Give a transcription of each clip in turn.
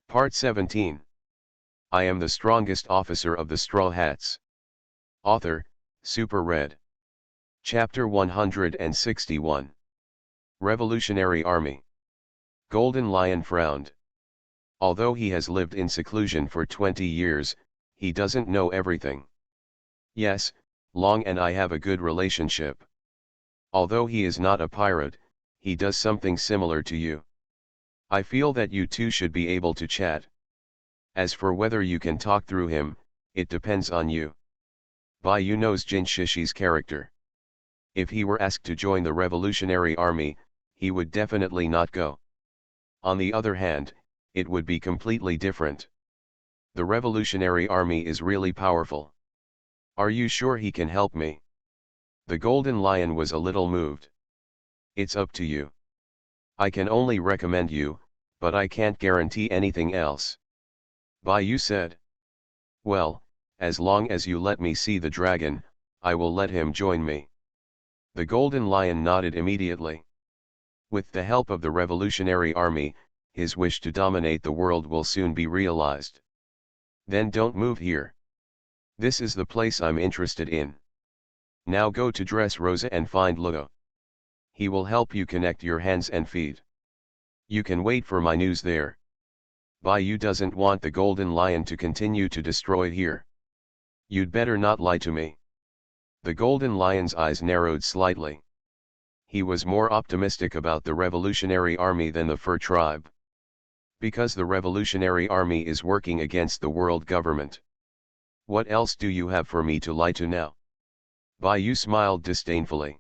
Part 17. I am the strongest officer of the Straw Hats. Author, Super Red. Chapter 161. Revolutionary Army. Golden Lion frowned. Although he has lived in seclusion for 20 years, he doesn't know everything. Yes, Long and I have a good relationship. Although he is not a pirate, he does something similar to you. I feel that you two should be able to chat. As for whether you can talk through him, it depends on you. Bayou knows Jin Shishi's character. If he were asked to join the Revolutionary Army, he would definitely not go. On the other hand, it would be completely different. The Revolutionary Army is really powerful. Are you sure he can help me? The Golden Lion was a little moved. It's up to you. I can only recommend you, but I can't guarantee anything else. Bayou said. Well, as long as you let me see the dragon, I will let him join me. The Golden Lion nodded immediately. With the help of the Revolutionary Army, his wish to dominate the world will soon be realized. Then don't move here. This is the place I'm interested in. Now go to Dressrosa and find Luo. He will help you connect your hands and feet. You can wait for my news there. Bayou doesn't want the Golden Lion to continue to destroy here. You'd better not lie to me. The Golden Lion's eyes narrowed slightly. He was more optimistic about the Revolutionary Army than the Fur Tribe. Because the Revolutionary Army is working against the world government. What else do you have for me to lie to now? Bayou smiled disdainfully.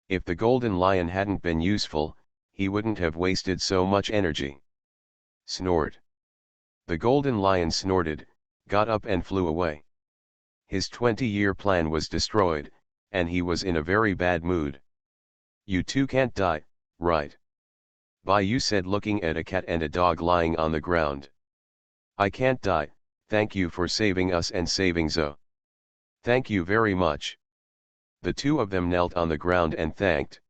If the Golden Lion hadn't been useful, he wouldn't have wasted so much energy. Snort. The Golden Lion snorted, got up and flew away. His 20-year plan was destroyed, and he was in a very bad mood. You two can't die, right? Bayou said, looking at a cat and a dog lying on the ground. I can't die, thank you for saving us and saving Zoe. Thank you very much. The two of them knelt on the ground and thanked.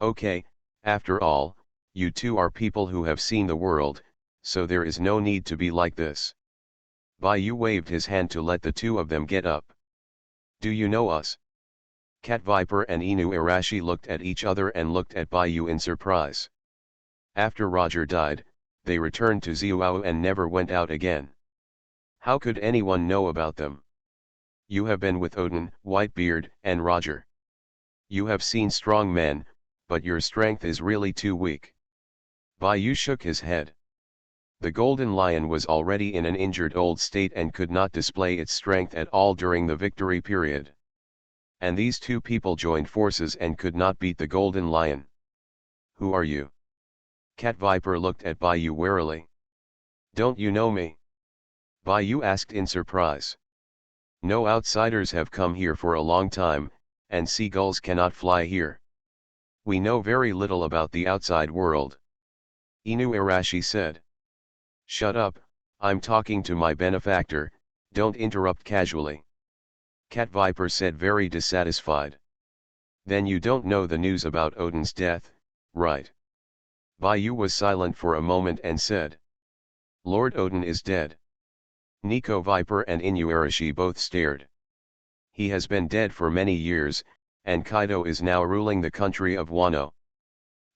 Okay, after all, you two are people who have seen the world, so there is no need to be like this. Bayou waved his hand to let the two of them get up. Do you know us? Cat Viper and Inu Arashi looked at each other and looked at Bayou in surprise. After Roger died, they returned to Ziuao and never went out again. How could anyone know about them? You have been with Odin, Whitebeard, and Roger. You have seen strong men, but your strength is really too weak. Bayou shook his head. The Golden Lion was already in an injured old state and could not display its strength at all during the victory period. And these two people joined forces and could not beat the Golden Lion. Who are you? Cat Viper looked at Bayou warily. Don't you know me? Bayou asked in surprise. No outsiders have come here for a long time, and seagulls cannot fly here. We know very little about the outside world. Inu Arashi said. Shut up, I'm talking to my benefactor, don't interrupt casually. Cat Viper said, very dissatisfied. Then you don't know the news about Odin's death, right? Bayou was silent for a moment and said. Lord Odin is dead. Nico Viper and Inu Arashi both stared. He has been dead for many years, and Kaido is now ruling the country of Wano.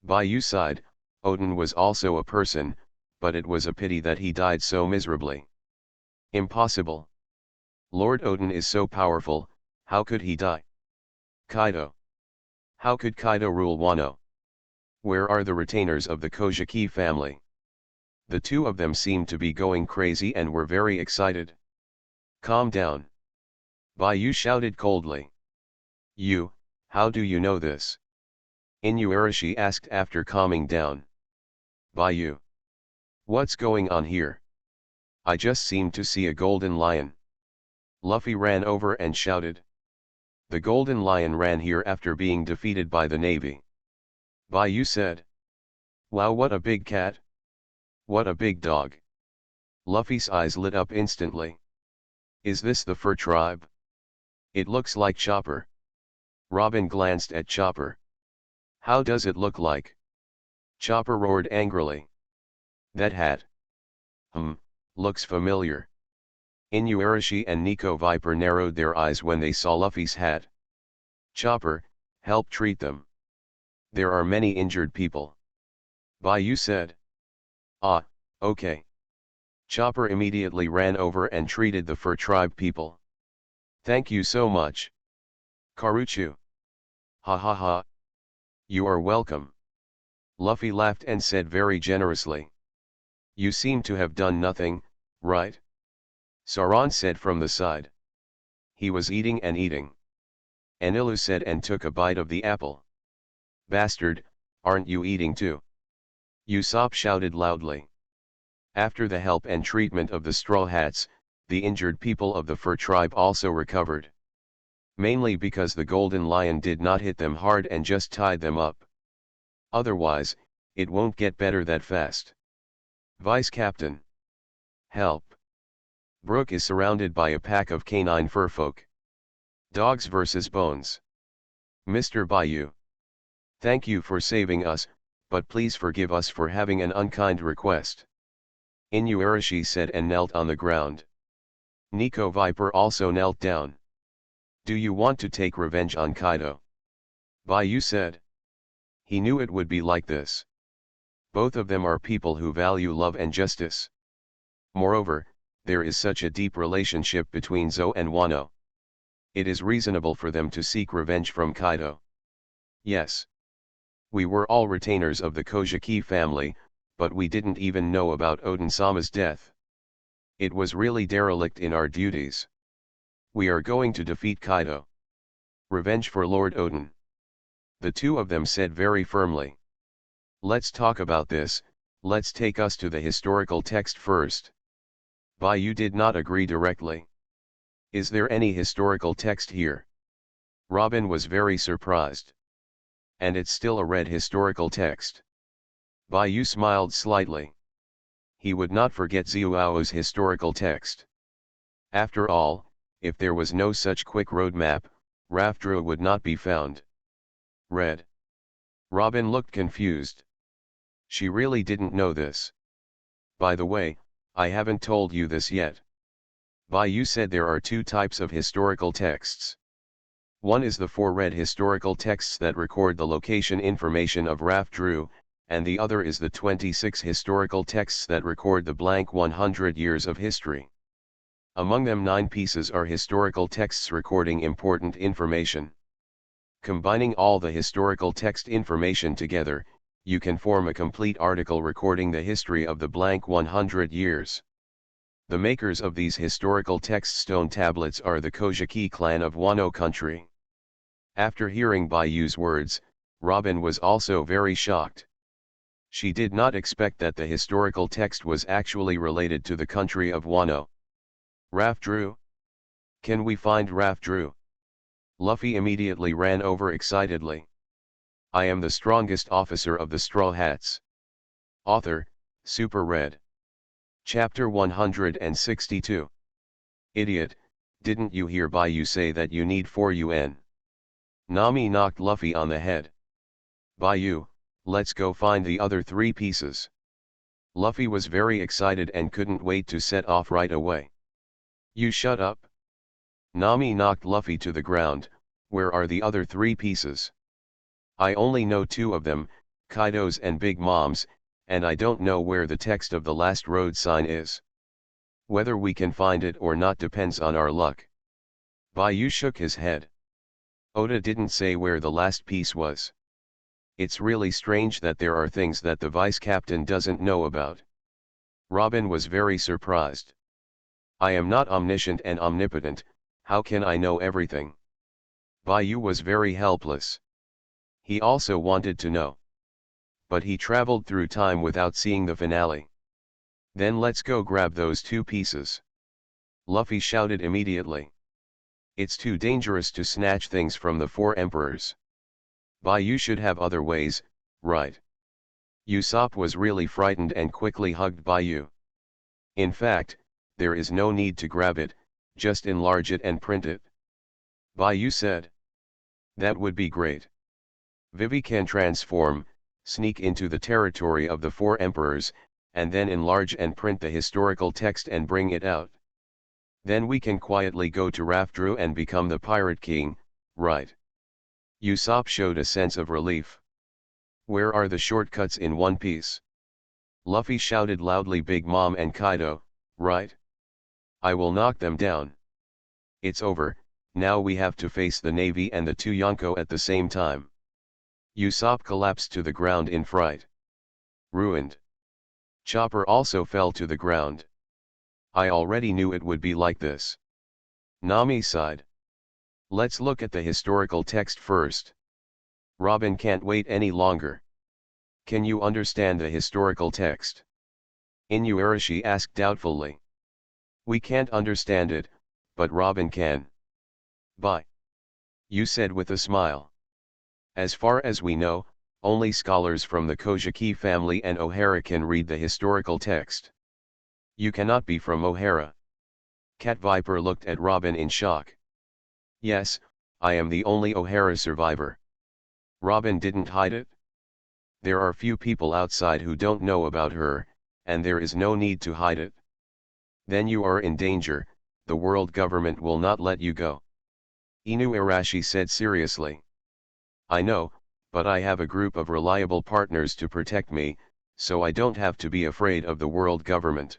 Bayou sighed. Odin was also a person, but it was a pity that he died so miserably. Impossible. Lord Odin is so powerful, how could he die? Kaido. How could Kaido rule Wano? Where are the retainers of the Kojiki family? The two of them seemed to be going crazy and were very excited. Calm down. Bayou shouted coldly. You, how do you know this? Inu Arashi asked after calming down. Bayou. What's going on here? I just seemed to see a golden lion. Luffy ran over and shouted. The Golden Lion ran here after being defeated by the Navy. Bayou said. Wow, what a big cat. What a big dog. Luffy's eyes lit up instantly. Is this the Fur Tribe? It looks like Chopper. Robin glanced at Chopper. How does it look like? Chopper roared angrily. That hat. Hmm, looks familiar. Inuarashi and Nico Viper narrowed their eyes when they saw Luffy's hat. Chopper, help treat them. There are many injured people. Bayou said. Ah, okay. Chopper immediately ran over and treated the Fur Tribe people. Thank you so much. Karuchu. Ha ha ha. You are welcome. Luffy laughed and said very generously. You seem to have done nothing, right? Saran said from the side. He was eating and eating. Enilu said and took a bite of the apple. Bastard, aren't you eating too? Usopp shouted loudly. After the help and treatment of the Straw Hats, the injured people of the Fur Tribe also recovered. Mainly because the Golden Lion did not hit them hard and just tied them up. Otherwise, it won't get better that fast. Vice Captain. Help. Brook is surrounded by a pack of canine furfolk. Dogs versus bones. Mr. Bayou. Thank you for saving us, but please forgive us for having an unkind request. Inuarashi said and knelt on the ground. Nico Viper also knelt down. Do you want to take revenge on Kaido? Bayou said. He knew it would be like this. Both of them are people who value love and justice. Moreover, there is such a deep relationship between Zou and Wano. It is reasonable for them to seek revenge from Kaido. Yes. We were all retainers of the Kojiki family, but we didn't even know about Odin-sama's death. It was really derelict in our duties. We are going to defeat Kaido. Revenge for Lord Odin. The two of them said very firmly. Let's talk about this, let's take us to the historical text first. Bayou did not agree directly. Is there any historical text here? Robin was very surprised. And it's still a red historical text. Bayou smiled slightly. He would not forget Ziuao's historical text. After all, if there was no such quick roadmap, Rafdru would not be found. Red. Robin looked confused. She really didn't know this. By the way, I haven't told you this yet. Bayou said there are two types of historical texts. One is the four red historical texts that record the location information of Rafdru, and the other is the 26 historical texts that record the blank 100 years of history. Among them 9 pieces are historical texts recording important information. Combining all the historical text information together, you can form a complete article recording the history of the blank 100 years. The makers of these historical text stone tablets are the Kojiki clan of Wano country. After hearing Bayou's words, Robin was also very shocked. She did not expect that the historical text was actually related to the country of Wano. Rafdru? Can we find Rafdru? Luffy immediately ran over excitedly. I am the strongest officer of the Straw Hats. Author, Super Red. Chapter 162. Idiot, didn't you hear Bayou say that you need 4 UN? Nami knocked Luffy on the head. Bayou, let's go find the other 3 pieces. Luffy was very excited and couldn't wait to set off right away. You shut up. Nami knocked Luffy to the ground. Where are the other 3 pieces? I only know 2 of them, Kaido's and Big Mom's, and I don't know where the text of the last road sign is. Whether we can find it or not depends on our luck. Bayou shook his head. Oda didn't say where the last piece was. It's really strange that there are things that the vice captain doesn't know about. Robin was very surprised. I am not omniscient and omnipotent, how can I know everything? Bayou was very helpless. He also wanted to know. But he traveled through time without seeing the finale. Then let's go grab those 2 pieces. Luffy shouted immediately. It's too dangerous to snatch things from the 4 emperors. Bayou should have other ways, right? Usopp was really frightened and quickly hugged Bayou. In fact, there is no need to grab it, just enlarge it and print it. Bayou said. That would be great. Vivi can transform, sneak into the territory of the 4 emperors, and then enlarge and print the historical text and bring it out. Then we can quietly go to Rafdru and become the Pirate King, right? Usopp showed a sense of relief. Where are the shortcuts in One Piece? Luffy shouted loudly, Big Mom and Kaido, right? I will knock them down. It's over, now we have to face the Navy and the two Yonko at the same time. Usopp collapsed to the ground in fright. Ruined. Chopper also fell to the ground. I already knew it would be like this. Nami sighed. Let's look at the historical text first. Robin can't wait any longer. Can you understand the historical text? Inuarashi asked doubtfully. We can't understand it, but Robin can. Bye. You said with a smile. As far as we know, only scholars from the Kojiki family and O'Hara can read the historical text. You cannot be from O'Hara. Cat Viper looked at Robin in shock. Yes, I am the only O'Hara survivor. Robin didn't hide it. There are few people outside who don't know about her, and there is no need to hide it. Then you are in danger, the world government will not let you go. Inuarashi said seriously. I know, but I have a group of reliable partners to protect me, so I don't have to be afraid of the world government.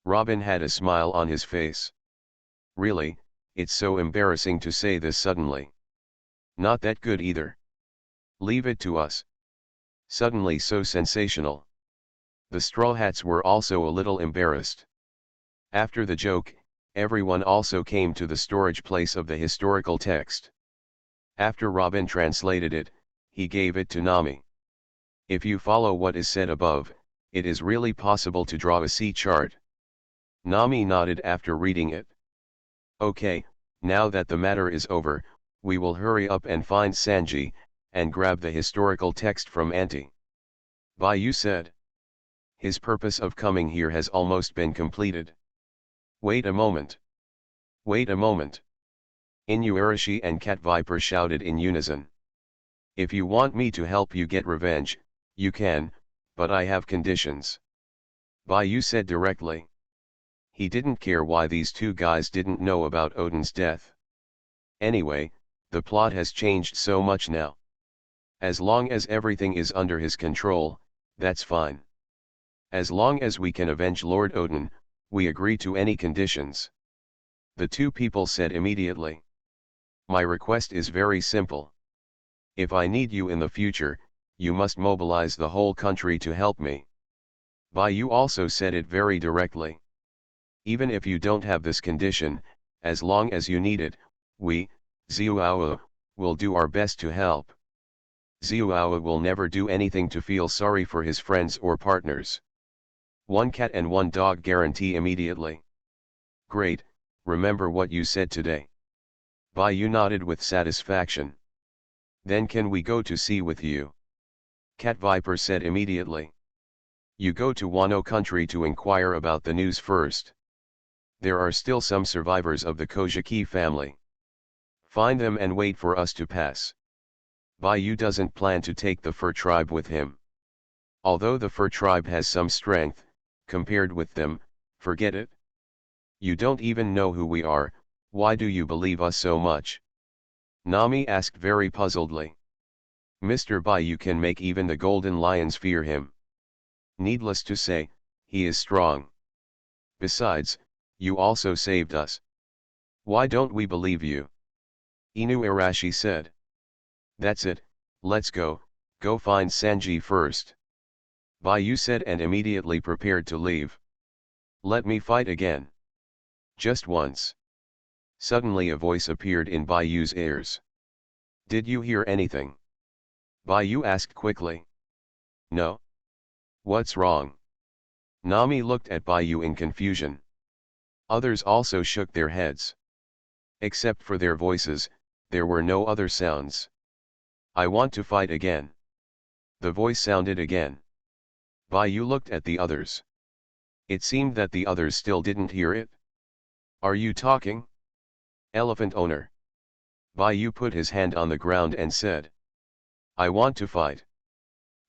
Robin had a smile on his face. Really, it's so embarrassing to say this suddenly. Not that good either. Leave it to us. Suddenly so sensational. The Straw Hats were also a little embarrassed. After the joke, everyone also came to the storage place of the historical text. After Robin translated it, he gave it to Nami. If you follow what is said above, it is really possible to draw a sea chart. Nami nodded after reading it. Okay, now that the matter is over, we will hurry up and find Sanji, and grab the historical text from Auntie. Bayou said. His purpose of coming here has almost been completed. Wait a moment. Wait a moment. Inuarashi and Cat Viper shouted in unison. If you want me to help you get revenge, you can, but I have conditions. Bayou said directly. He didn't care why these two guys didn't know about Odin's death. Anyway, the plot has changed so much now. As long as everything is under his control, that's fine. As long as we can avenge Lord Odin, we agree to any conditions. The two people said immediately. My request is very simple. If I need you in the future, you must mobilize the whole country to help me. Bayou also said it very directly. Even if you don't have this condition, as long as you need it, we, Zuawa, will do our best to help. Zuawa will never do anything to feel sorry for his friends or partners. One cat and one dog guarantee immediately. Great, remember what you said today. Bayou nodded with satisfaction. Then can we go to sea with you? Cat Viper said immediately. You go to Wano country to inquire about the news first. There are still some survivors of the Kojiki family. Find them and wait for us to pass. Bayou doesn't plan to take the Fur tribe with him. Although the Fur tribe has some strength, compared with them, forget it. You don't even know who we are, why do you believe us so much? Nami asked very puzzledly. Mr. Bayou can make even the golden lions fear him. Needless to say, he is strong. Besides, you also saved us. Why don't we believe you? Inuarashi said. That's it, let's go find Sanji first. Bayou said and immediately prepared to leave. Let me fight again. Just once. Suddenly a voice appeared in Bayou's ears. Did you hear anything? Bayou asked quickly. No. What's wrong? Nami looked at Bayou in confusion. Others also shook their heads. Except for their voices, there were no other sounds. I want to fight again. The voice sounded again. Bayou looked at the others. It seemed that the others still didn't hear it. Are you talking? Elephant owner. Bayou put his hand on the ground and said. I want to fight.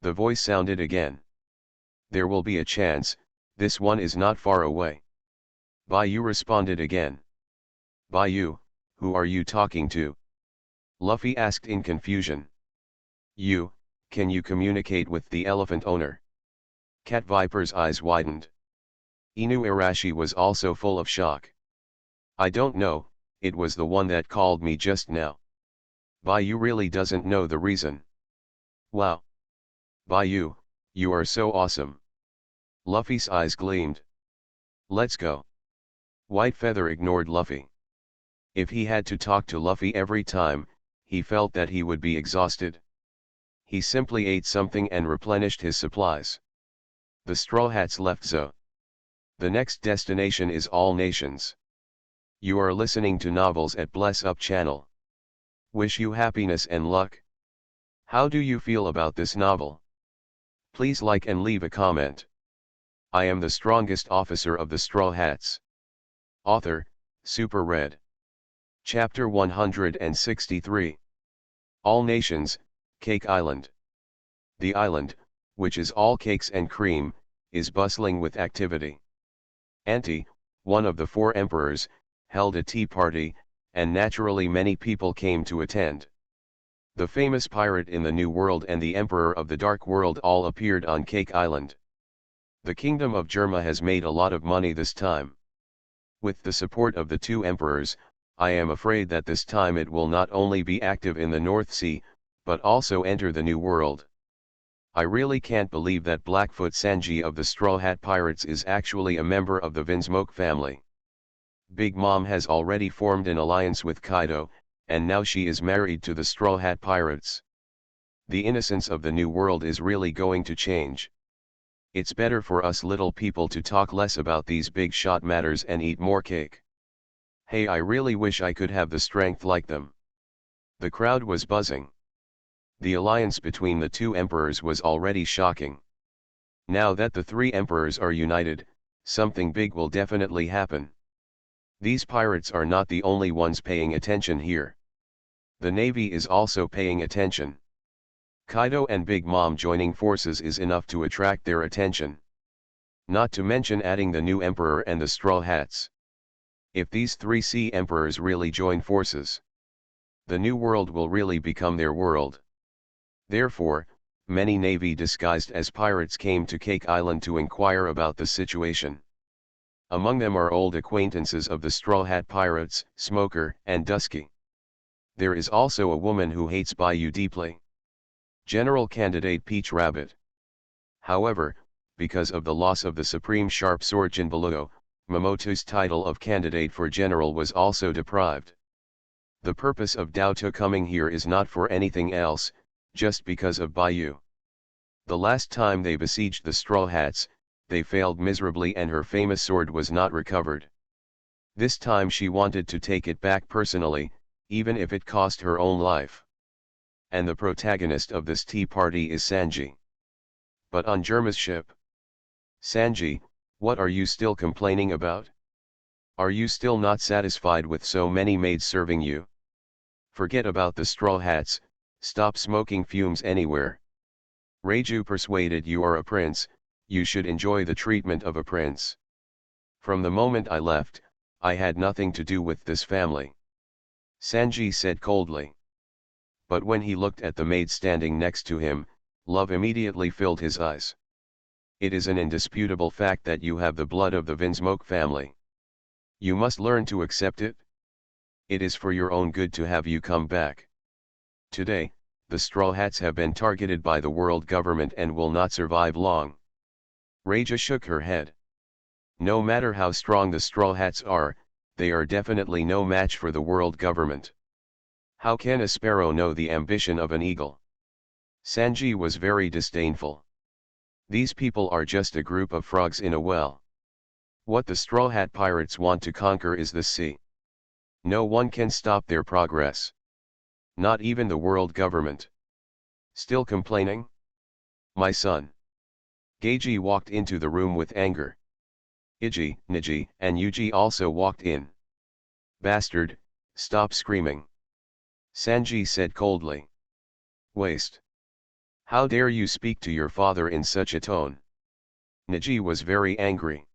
The voice sounded again. There will be a chance, this one is not far away. Bayou responded again. Bayou, who are you talking to? Luffy asked in confusion. You, can you communicate with the elephant owner? Cat Viper's eyes widened. Inuarashi was also full of shock. I don't know, it was the one that called me just now. Bayou really doesn't know the reason. Wow. Bayou, you are so awesome. Luffy's eyes gleamed. Let's go. White Feather ignored Luffy. If he had to talk to Luffy every time, he felt that he would be exhausted. He simply ate something and replenished his supplies. The Straw Hats left Zo. The next destination is All Nations. You are listening to Novels at Bless Up channel. Wish you happiness and luck. How do you feel about this novel? Please like and leave a comment. I am the strongest officer of the Straw Hats. Author, Super Red. Chapter 163. All Nations, Cake Island. The island, which is all cakes and cream, is bustling with activity. Anti, one of the 4 emperors, held a tea party, and naturally many people came to attend. The famous pirate in the New World and the Emperor of the Dark World all appeared on Cake Island. The Kingdom of Germa has made a lot of money this time. With the support of the 2 emperors, I am afraid that this time it will not only be active in the North Sea, but also enter the New World. I really can't believe that Blackfoot Sanji of the Straw Hat Pirates is actually a member of the Vinsmoke family. Big Mom has already formed an alliance with Kaido, and now she is married to the Straw Hat Pirates. The innocence of the New World is really going to change. It's better for us little people to talk less about these big shot matters and eat more cake. Hey, I really wish I could have the strength like them. The crowd was buzzing. The alliance between the 2 emperors was already shocking. Now that the 3 emperors are united, something big will definitely happen. These pirates are not the only ones paying attention here. The Navy is also paying attention. Kaido and Big Mom joining forces is enough to attract their attention. Not to mention adding the new emperor and the Straw Hats. If these 3 sea emperors really join forces, the New World will really become their world. Therefore, many Navy disguised as pirates came to Cake Island to inquire about the situation. Among them are old acquaintances of the Straw Hat Pirates, Smoker and Dusky. There is also a woman who hates Bayou deeply. General Candidate Peach Rabbit. However, because of the loss of the Supreme Sharp Sword Jinbeluo, Momoto's title of candidate for general was also deprived. The purpose of Daoto coming here is not for anything else, just because of Bayou. The last time they besieged the Straw Hats, they failed miserably and her famous sword was not recovered. This time she wanted to take it back personally, even if it cost her own life. And the protagonist of this tea party is Sanji. But on Germa's ship. Sanji, what are you still complaining about? Are you still not satisfied with so many maids serving you? Forget about the Straw Hats, stop smoking fumes anywhere. Reiju persuaded you are a prince, you should enjoy the treatment of a prince. From the moment I left, I had nothing to do with this family. Sanji said coldly. But when he looked at the maid standing next to him, love immediately filled his eyes. It is an indisputable fact that you have the blood of the Vinsmoke family. You must learn to accept it. It is for your own good to have you come back. Today, the Straw Hats have been targeted by the world government and will not survive long. Reija shook her head. No matter how strong the Straw Hats are, they are definitely no match for the world government. How can a sparrow know the ambition of an eagle? Sanji was very disdainful. These people are just a group of frogs in a well. What the Straw Hat Pirates want to conquer is the sea. No one can stop their progress. Not even the world government. Still complaining? My son. Geiji walked into the room with anger. Iji, Niji, and Yuji also walked in. Bastard, stop screaming. Sanji said coldly. Waste. How dare you speak to your father in such a tone? Naji was very angry.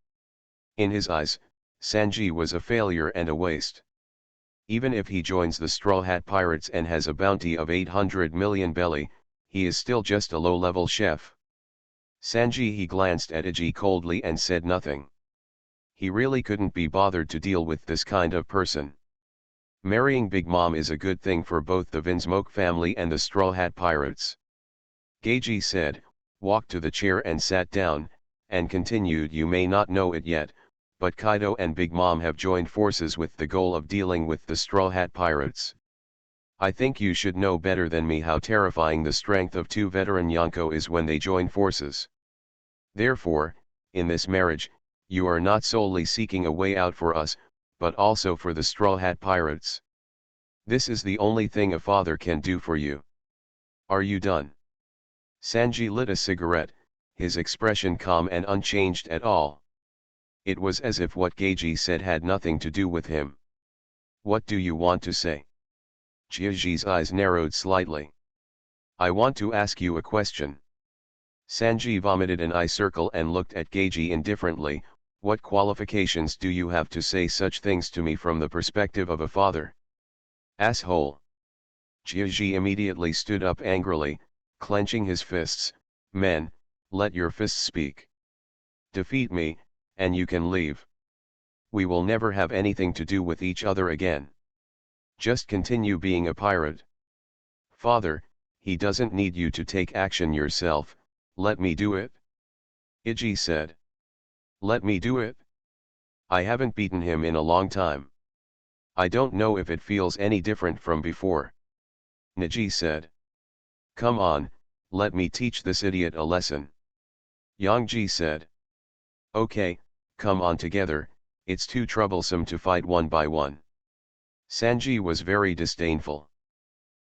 In his eyes, Sanji was a failure and a waste. Even if he joins the Straw Hat Pirates and has a bounty of 800 million belly, he is still just a low-level chef. Sanji he glanced at Iji coldly and said nothing. He really couldn't be bothered to deal with this kind of person. Marrying Big Mom is a good thing for both the Vinsmoke family and the Straw Hat Pirates. Geiji said, walked to the chair and sat down, and continued, you may not know it yet, but Kaido and Big Mom have joined forces with the goal of dealing with the Straw Hat Pirates. I think you should know better than me how terrifying the strength of two veteran Yonko is when they join forces. Therefore, in this marriage, you are not solely seeking a way out for us, but also for the Straw Hat Pirates. This is the only thing a father can do for you. Are you done? Sanji lit a cigarette, his expression calm and unchanged at all. It was as if what Geiji said had nothing to do with him. What do you want to say? Chiaji's eyes narrowed slightly. I want to ask you a question. Sanji vomited an eye circle and looked at Geiji indifferently. What qualifications do you have to say such things to me from the perspective of a father? Asshole. Chiaji immediately stood up angrily, clenching his fists. Men, let your fists speak. Defeat me, and you can leave. We will never have anything to do with each other again. Just continue being a pirate. Father, he doesn't need you to take action yourself, let me do it. Iji said. Let me do it? I haven't beaten him in a long time. I don't know if it feels any different from before. Neji said. Come on, let me teach this idiot a lesson. Yangji said. Okay, come on together, it's too troublesome to fight one by one. Sanji was very disdainful.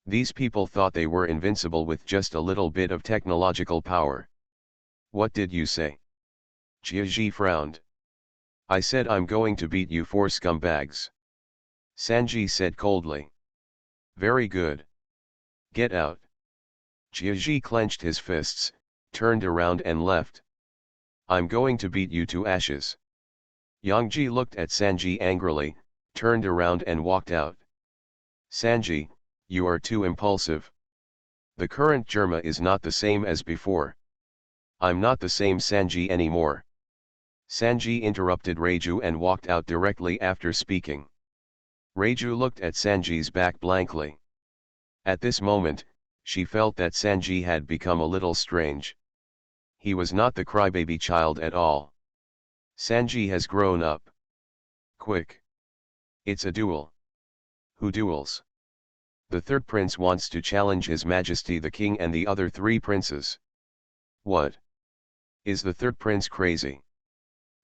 These people thought they were invincible with just a little bit of technological power. What did you say? Chiaji frowned. I said I'm going to beat you four scumbags. Sanji said coldly. Very good. Get out. Chiaji clenched his fists, turned around and left. I'm going to beat you to ashes. Yangji looked at Sanji angrily, turned around and walked out. Sanji, you are too impulsive. The current Germa is not the same as before. I'm not the same Sanji anymore. Sanji interrupted Reiju and walked out directly after speaking. Reiju looked at Sanji's back blankly. At this moment, she felt that Sanji had become a little strange. He was not the crybaby child at all. Sanji has grown up. Quick. It's a duel. Who duels? The third prince wants to challenge His Majesty the King and the other three princes. What? Is the third prince crazy?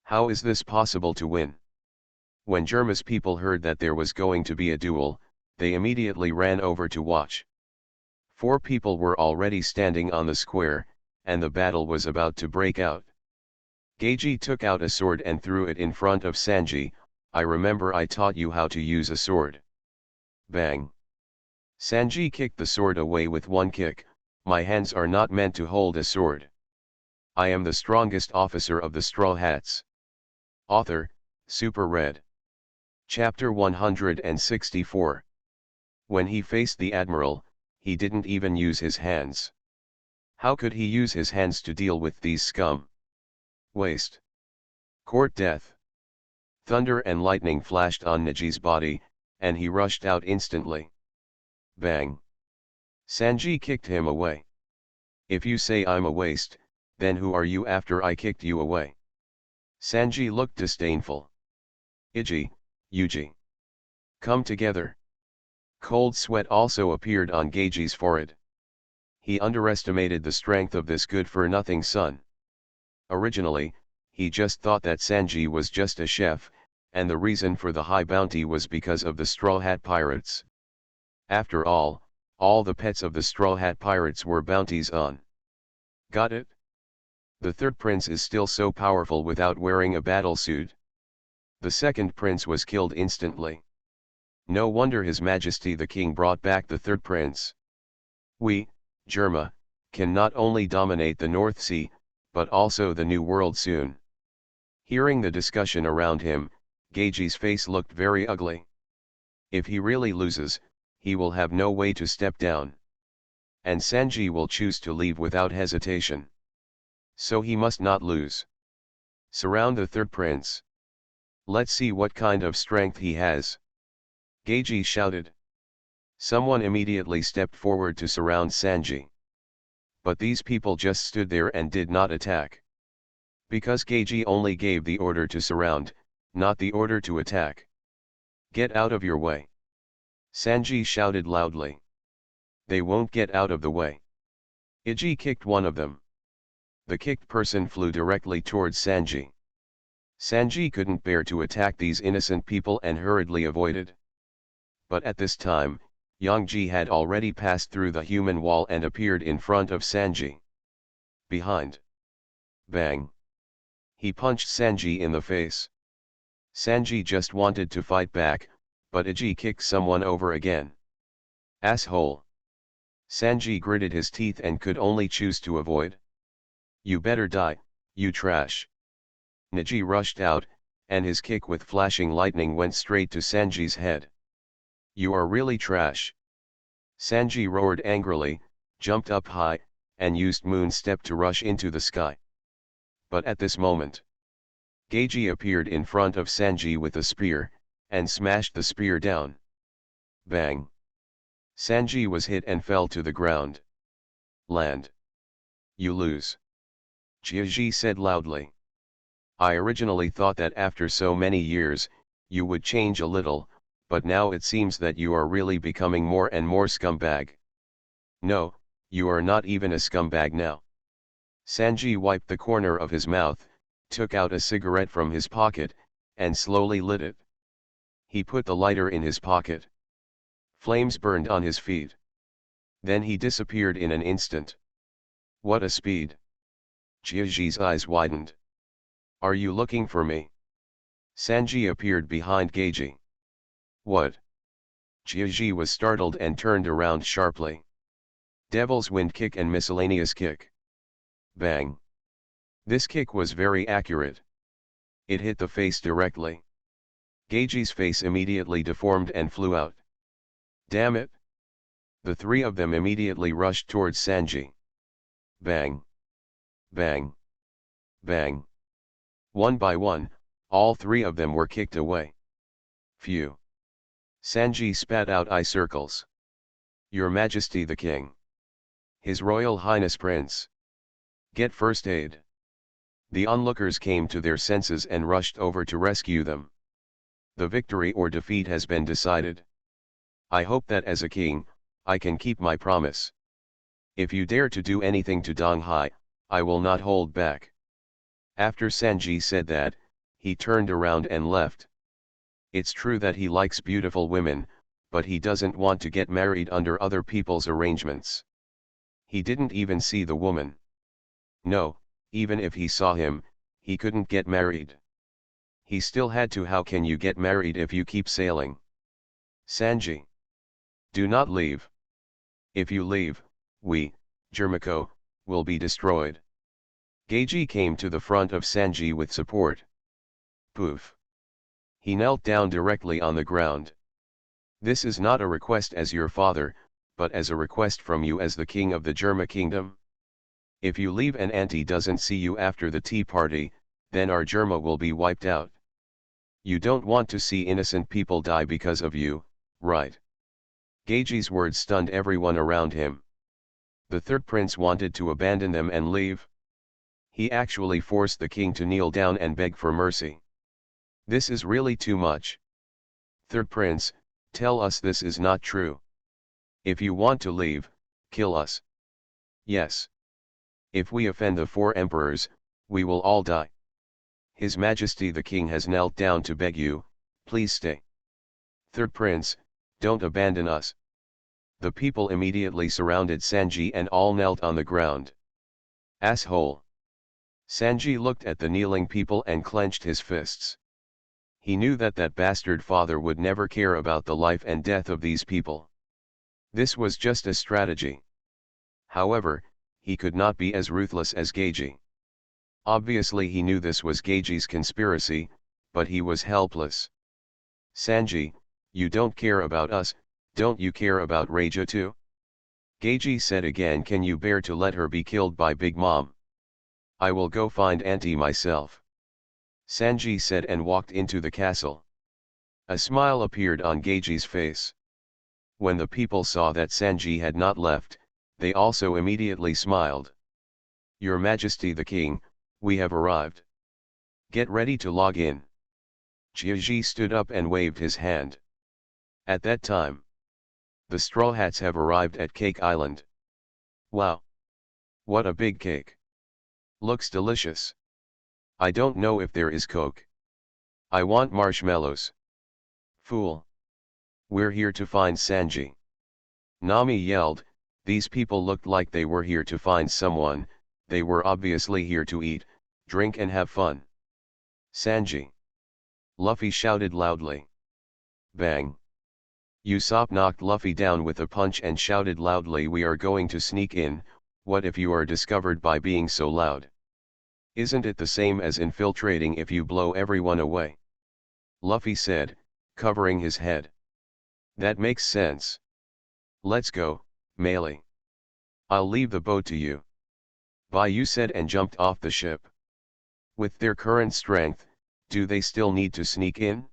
How is this possible to win? When Germa's people heard that there was going to be a duel, they immediately ran over to watch. 4 people were already standing on the square, and the battle was about to break out. Geiji took out a sword and threw it in front of Sanji. I remember I taught you how to use a sword. Bang. Sanji kicked the sword away with one kick. My hands are not meant to hold a sword. I am the strongest officer of the Straw Hats. Author, Super Red. Chapter 164. When he faced the Admiral, he didn't even use his hands. How could he use his hands to deal with these scum? Waste. Court death. Thunder and lightning flashed on Neji's body, and he rushed out instantly. Bang. Sanji kicked him away. If you say I'm a waste, then who are you after I kicked you away? Sanji looked disdainful. Iji, Yuji. Come together. Cold sweat also appeared on Geiji's forehead. He underestimated the strength of this good-for-nothing son. Originally, he just thought that Sanji was just a chef, and the reason for the high bounty was because of the Straw Hat Pirates. After all the pets of the Straw Hat Pirates were bounties on. Got it? The third prince is still so powerful without wearing a battlesuit. The second prince was killed instantly. No wonder His Majesty the King brought back the third prince. We, Germa, can not only dominate the North Sea, but also the new world soon. Hearing the discussion around him, Geiji's face looked very ugly. If he really loses, he will have no way to step down. And Sanji will choose to leave without hesitation. So he must not lose. Surround the third prince. Let's see what kind of strength he has. Geiji shouted. Someone immediately stepped forward to surround Sanji. But these people just stood there and did not attack. Because Geiji only gave the order to surround, not the order to attack. Get out of your way. Sanji shouted loudly. They won't get out of the way. Iji kicked one of them. The kicked person flew directly towards Sanji. Sanji couldn't bear to attack these innocent people and hurriedly avoided. But at this time, Yangji had already passed through the human wall and appeared in front of Sanji. Behind. Bang. He punched Sanji in the face. Sanji just wanted to fight back, but Iji kicked someone over again. Asshole. Sanji gritted his teeth and could only choose to avoid. You better die, you trash. Neji rushed out, and his kick with flashing lightning went straight to Sanji's head. You are really trash. Sanji roared angrily, jumped up high, and used Moon Step to rush into the sky. But at this moment, Geiji appeared in front of Sanji with a spear, and smashed the spear down. Bang! Sanji was hit and fell to the ground. Land. You lose. Jiaji said loudly. I originally thought that after so many years, you would change a little, but now it seems that you are really becoming more and more scumbag. No, you are not even a scumbag now. Sanji wiped the corner of his mouth, took out a cigarette from his pocket, and slowly lit it. He put the lighter in his pocket. Flames burned on his feet. Then he disappeared in an instant. What a speed! Jiaji's eyes widened. Are you looking for me? Sanji appeared behind Geiji. What? Jiaji was startled and turned around sharply. Devil's Wind Kick and Miscellaneous Kick. Bang! This kick was very accurate. It hit the face directly. Geiji's face immediately deformed and flew out. Damn it! The three of them immediately rushed towards Sanji. Bang! Bang! Bang! One by one, all three of them were kicked away. Phew! Sanji spat out eye circles. Your Majesty the King. His Royal Highness Prince. Get first aid. The onlookers came to their senses and rushed over to rescue them. The victory or defeat has been decided. I hope that as a king, I can keep my promise. If you dare to do anything to Dong Hai, I will not hold back. After Sanji said that, he turned around and left. It's true that he likes beautiful women, but he doesn't want to get married under other people's arrangements. He didn't even see the woman. No, even if he saw him, he couldn't get married. He still had to. How can you get married if you keep sailing? Sanji. Do not leave. If you leave, we, Jermako, will be destroyed. Geiji came to the front of Sanji with support. Poof. He knelt down directly on the ground. This is not a request as your father, but as a request from you as the king of the Jerma kingdom. If you leave and auntie doesn't see you after the tea party, then our Jerma will be wiped out. You don't want to see innocent people die because of you, right? Geiji's words stunned everyone around him. The third prince wanted to abandon them and leave. He actually forced the king to kneel down and beg for mercy. This is really too much. Third prince, tell us this is not true. If you want to leave, kill us. Yes. If we offend the four emperors, we will all die. His Majesty the King has knelt down to beg you, please stay. Third prince, don't abandon us. The people immediately surrounded Sanji and all knelt on the ground. Asshole. Sanji looked at the kneeling people and clenched his fists. He knew that that bastard father would never care about the life and death of these people. This was just a strategy. However, he could not be as ruthless as Geiji. Obviously he knew this was Geiji's conspiracy, but he was helpless. Sanji, you don't care about us, don't you care about Reija too? Geiji said again, can you bear to let her be killed by Big Mom? I will go find Auntie myself. Sanji said and walked into the castle. A smile appeared on Geiji's face. When the people saw that Sanji had not left, they also immediately smiled. Your Majesty the King, we have arrived. Get ready to log in. Jiaji stood up and waved his hand. At that time, the Straw Hats have arrived at Cake Island. Wow! What a big cake! Looks delicious. I don't know if there is Coke. I want marshmallows. Fool! We're here to find Sanji. Nami yelled, these people looked like they were here to find someone, they were obviously here to eat, drink and have fun. Sanji! Luffy shouted loudly. Bang! Usopp knocked Luffy down with a punch and shouted loudly, we are going to sneak in, what if you are discovered by being so loud? Isn't it the same as infiltrating if you blow everyone away? Luffy said, covering his head. That makes sense. Let's go, Melee. I'll leave the boat to you. Bayou said and jumped off the ship. With their current strength, do they still need to sneak in?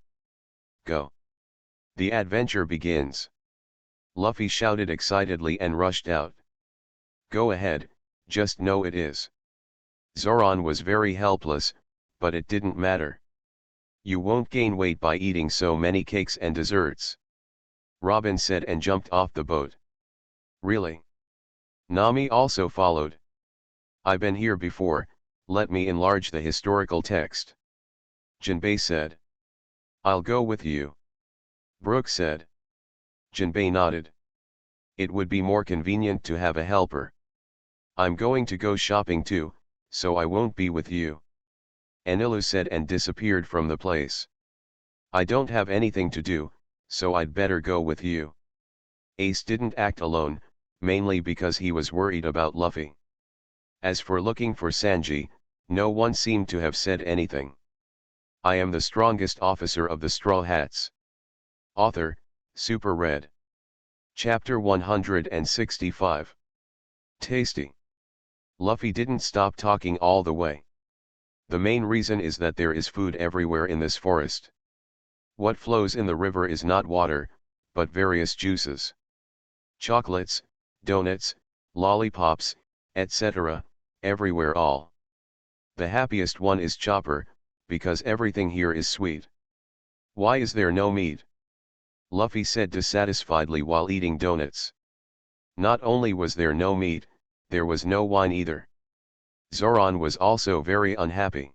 Go. The adventure begins. Luffy shouted excitedly and rushed out. Go ahead, just know it is. Zoran was very helpless, but it didn't matter. You won't gain weight by eating so many cakes and desserts. Robin said and jumped off the boat. Really? Nami also followed. I've been here before, let me enlarge the historical text. Jinbei said. I'll go with you. Brook said. Jinbei nodded. It would be more convenient to have a helper. I'm going to go shopping too, so I won't be with you. Enilu said and disappeared from the place. I don't have anything to do, so I'd better go with you. Ace didn't act alone, mainly because he was worried about Luffy. As for looking for Sanji, no one seemed to have said anything. I am the strongest officer of the Straw Hats. Author, Super Red. Chapter 165. Tasty. Luffy didn't stop talking all the way. The main reason is that there is food everywhere in this forest. What flows in the river is not water, but various juices. Chocolates, donuts, lollipops, etc., everywhere all. The happiest one is Chopper, because everything here is sweet. Why is there no meat? Luffy said dissatisfiedly while eating donuts. Not only was there no meat, there was no wine either. Zoran was also very unhappy.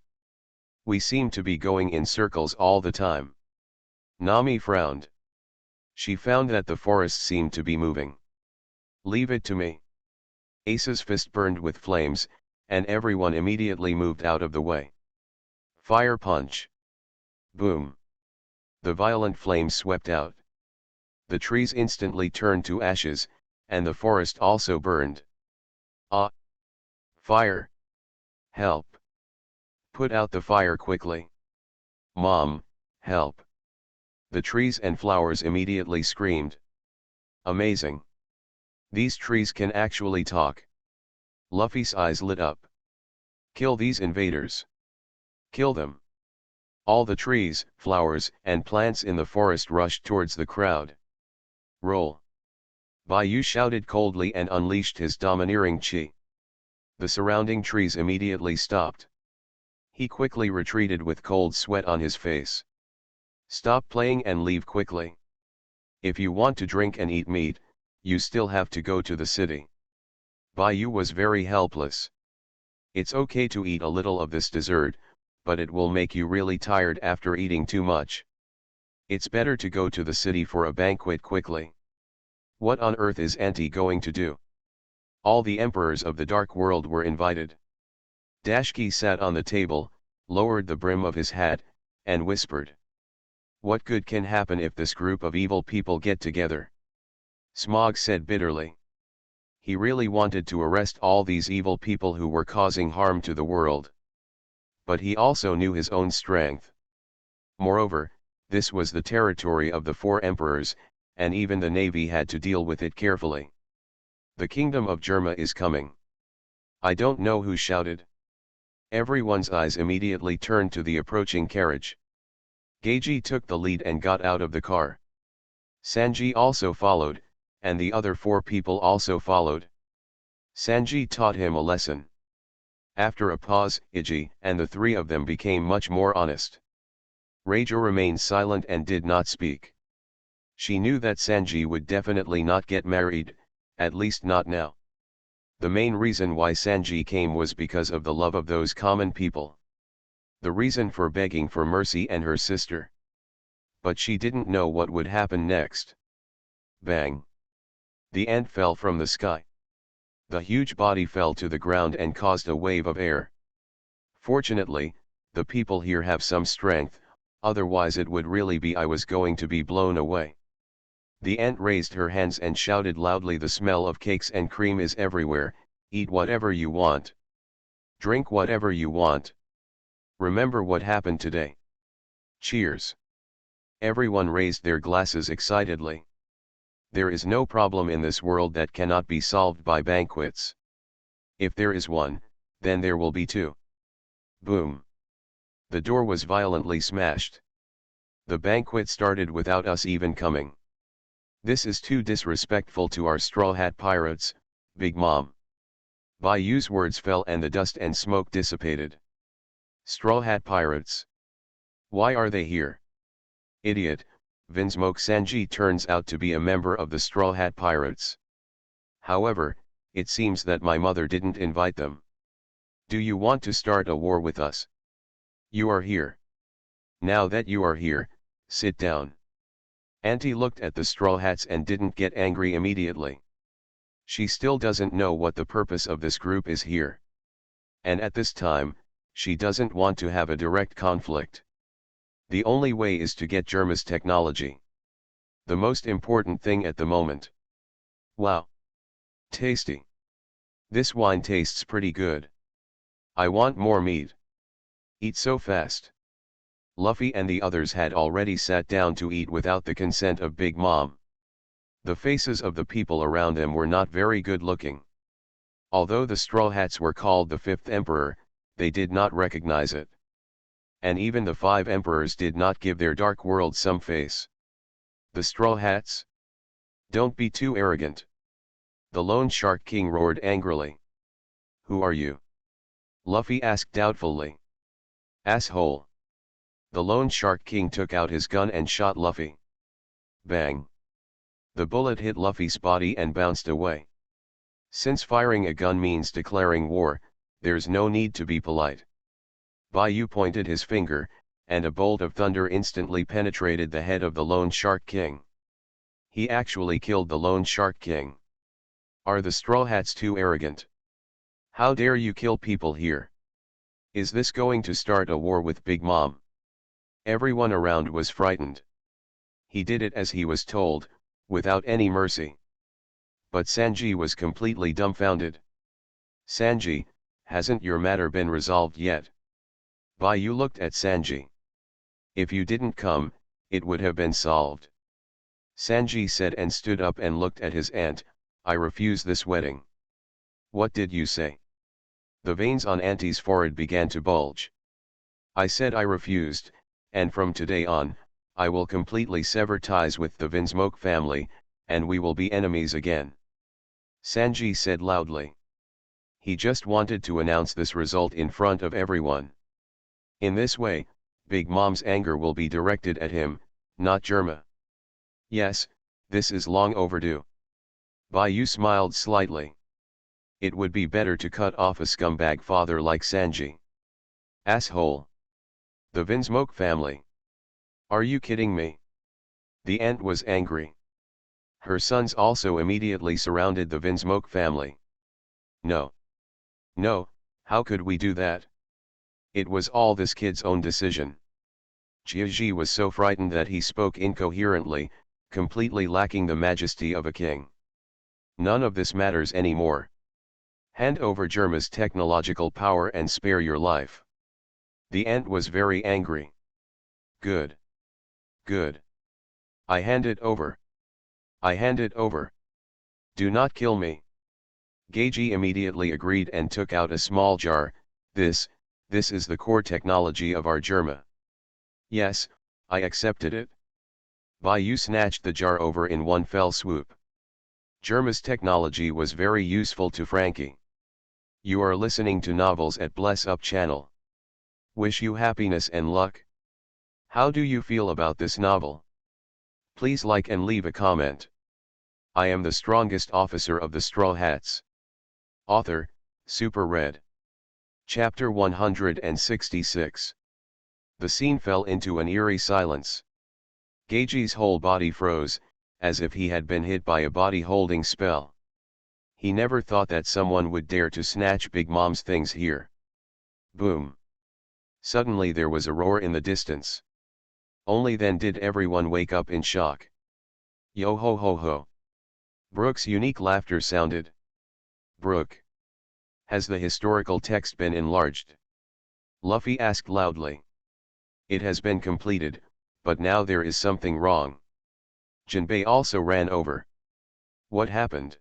We seem to be going in circles all the time. Nami frowned. She found that the forest seemed to be moving. Leave it to me. Ace's fist burned with flames, and everyone immediately moved out of the way. Fire punch. Boom. The violent flames swept out. The trees instantly turned to ashes, and the forest also burned. Ah! Fire! Help! Put out the fire quickly. Mom, help! The trees and flowers immediately screamed. Amazing! These trees can actually talk. Luffy's eyes lit up. Kill these invaders. Kill them. All the trees, flowers, and plants in the forest rushed towards the crowd. Roll! Bayou shouted coldly and unleashed his domineering chi. The surrounding trees immediately stopped. He quickly retreated with cold sweat on his face. Stop playing and leave quickly. If you want to drink and eat meat, you still have to go to the city. Bayou was very helpless. It's okay to eat a little of this dessert, but it will make you really tired after eating too much. It's better to go to the city for a banquet quickly. What on earth is Auntie going to do? All the emperors of the Dark World were invited. Dashki sat on the table, lowered the brim of his hat, and whispered. What good can happen if this group of evil people get together? Smog said bitterly. He really wanted to arrest all these evil people who were causing harm to the world. But he also knew his own strength. Moreover, this was the territory of the four emperors, and even the navy had to deal with it carefully. The kingdom of Germa is coming. I don't know who shouted. Everyone's eyes immediately turned to the approaching carriage. Geiji took the lead and got out of the car. Sanji also followed, and the other four people also followed. Sanji taught him a lesson. After a pause, Iji and the three of them became much more honest. Raja remained silent and did not speak. She knew that Sanji would definitely not get married, at least not now. The main reason why Sanji came was because of the love of those common people. The reason for begging for mercy and her sister. But she didn't know what would happen next. Bang! The ant fell from the sky. The huge body fell to the ground and caused a wave of air. Fortunately, the people here have some strength, otherwise it would really be I was going to be blown away. The ant raised her hands and shouted loudly, the smell of cakes and cream is everywhere, eat whatever you want. Drink whatever you want. Remember what happened today. Cheers. Everyone raised their glasses excitedly. There is no problem in this world that cannot be solved by banquets. If there is one, then there will be two. Boom. The door was violently smashed. The banquet started without us even coming. This is too disrespectful to our Straw Hat Pirates, Big Mom. Bayou's words fell and the dust and smoke dissipated. Straw Hat Pirates. Why are they here? Idiot, Vinsmoke Sanji turns out to be a member of the Straw Hat Pirates. However, it seems that my mother didn't invite them. Do you want to start a war with us? You are here. Now that you are here, sit down. Auntie looked at the Straw Hats and didn't get angry immediately. She still doesn't know what the purpose of this group is here. And at this time, she doesn't want to have a direct conflict. The only way is to get Germa's technology. The most important thing at the moment. Wow! Tasty! This wine tastes pretty good. I want more meat. Eat so fast. Luffy and the others had already sat down to eat without the consent of Big Mom. The faces of the people around them were not very good looking. Although the Straw Hats were called the Fifth Emperor, they did not recognize it. And even the five emperors did not give their dark world some face. The Straw Hats? Don't be too arrogant. The Lone Shark King roared angrily. Who are you? Luffy asked doubtfully. Asshole. The Lone Shark King took out his gun and shot Luffy. Bang. The bullet hit Luffy's body and bounced away. Since firing a gun means declaring war, there's no need to be polite. Bayou pointed his finger, and a bolt of thunder instantly penetrated the head of the Lone Shark King. He actually killed the Lone Shark King. Are the Straw Hats too arrogant? How dare you kill people here? Is this going to start a war with Big Mom? Everyone around was frightened. He did it as he was told, without any mercy. But Sanji was completely dumbfounded. Sanji, hasn't your matter been resolved yet? Bayou looked at Sanji. If you didn't come, it would have been solved. Sanji said and stood up and looked at his aunt. I refuse this wedding. What did you say? The veins on Auntie's forehead began to bulge. I said I refused, and from today on, I will completely sever ties with the Vinsmoke family, and we will be enemies again. Sanji said loudly. He just wanted to announce this result in front of everyone. In this way, Big Mom's anger will be directed at him, not Germa. Yes, this is long overdue. Bayou smiled slightly. It would be better to cut off a scumbag father like Sanji. Asshole. The Vinsmoke family. Are you kidding me? The ant was angry. Her sons also immediately surrounded the Vinsmoke family. No. No, how could we do that? It was all this kid's own decision. Jiaji was so frightened that he spoke incoherently, completely lacking the majesty of a king. None of this matters anymore. Hand over Germa's technological power and spare your life. The ant was very angry. Good. Good. I hand it over. I hand it over. Do not kill me. Geiji immediately agreed and took out a small jar. This is the core technology of our Germa. Yes, I accepted it. Bai snatched the jar over in one fell swoop. Germa's technology was very useful to Frankie. You are listening to novels at Bless Up channel. Wish you happiness and luck. How do you feel about this novel? Please like and leave a comment. I am the strongest officer of the Straw Hats. Author, Super Red. Chapter 166. The scene fell into an eerie silence. Geiji's whole body froze, as if he had been hit by a body-holding spell. He never thought that someone would dare to snatch Big Mom's things here. Boom. Suddenly there was a roar in the distance. Only then did everyone wake up in shock. Yo ho ho ho. Brooke's unique laughter sounded. Brooke. Has the historical text been enlarged? Luffy asked loudly. It has been completed, but now there is something wrong. Jinbei also ran over. What happened?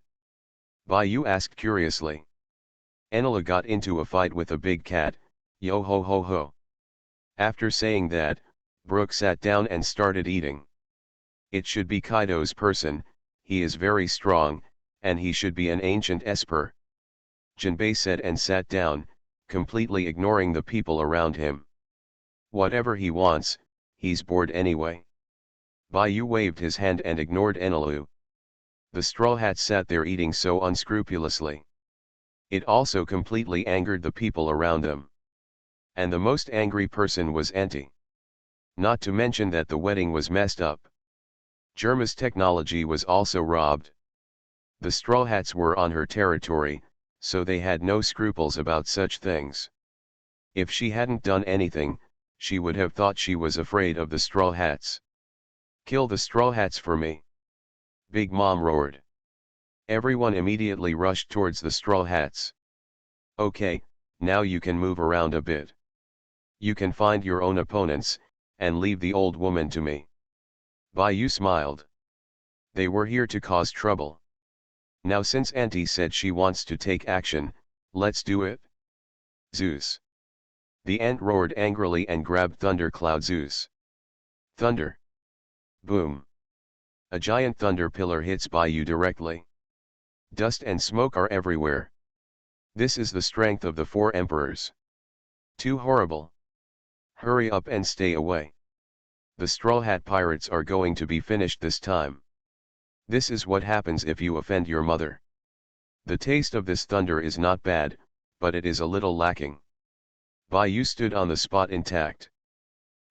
Baiyu asked curiously. Enola got into a fight with a big cat, yo ho ho ho. After saying that, Brooke sat down and started eating. It should be Kaido's person, he is very strong, and he should be an ancient esper. Jinbei said and sat down, completely ignoring the people around him. Whatever he wants, he's bored anyway. Baiyu waved his hand and ignored Enelu. The Straw Hat sat there eating so unscrupulously. It also completely angered the people around them. And the most angry person was Auntie. Not to mention that the wedding was messed up. Germa's technology was also robbed. The Straw Hats were on her territory, so they had no scruples about such things. If she hadn't done anything, she would have thought she was afraid of the Straw Hats. Kill the Straw Hats for me. Big Mom roared. Everyone immediately rushed towards the Straw Hats. Okay, now you can move around a bit. You can find your own opponents, and leave the old woman to me. Baiyu smiled. They were here to cause trouble. Now since Auntie said she wants to take action, let's do it. Zeus. The ant roared angrily and grabbed Thundercloud Zeus. Thunder. Boom. A giant thunder pillar hits Baiyu directly. Dust and smoke are everywhere. This is the strength of the four emperors. Too horrible. Hurry up and stay away. The Straw Hat Pirates are going to be finished this time. This is what happens if you offend your mother. The taste of this thunder is not bad, but it is a little lacking. Baiyu stood on the spot intact.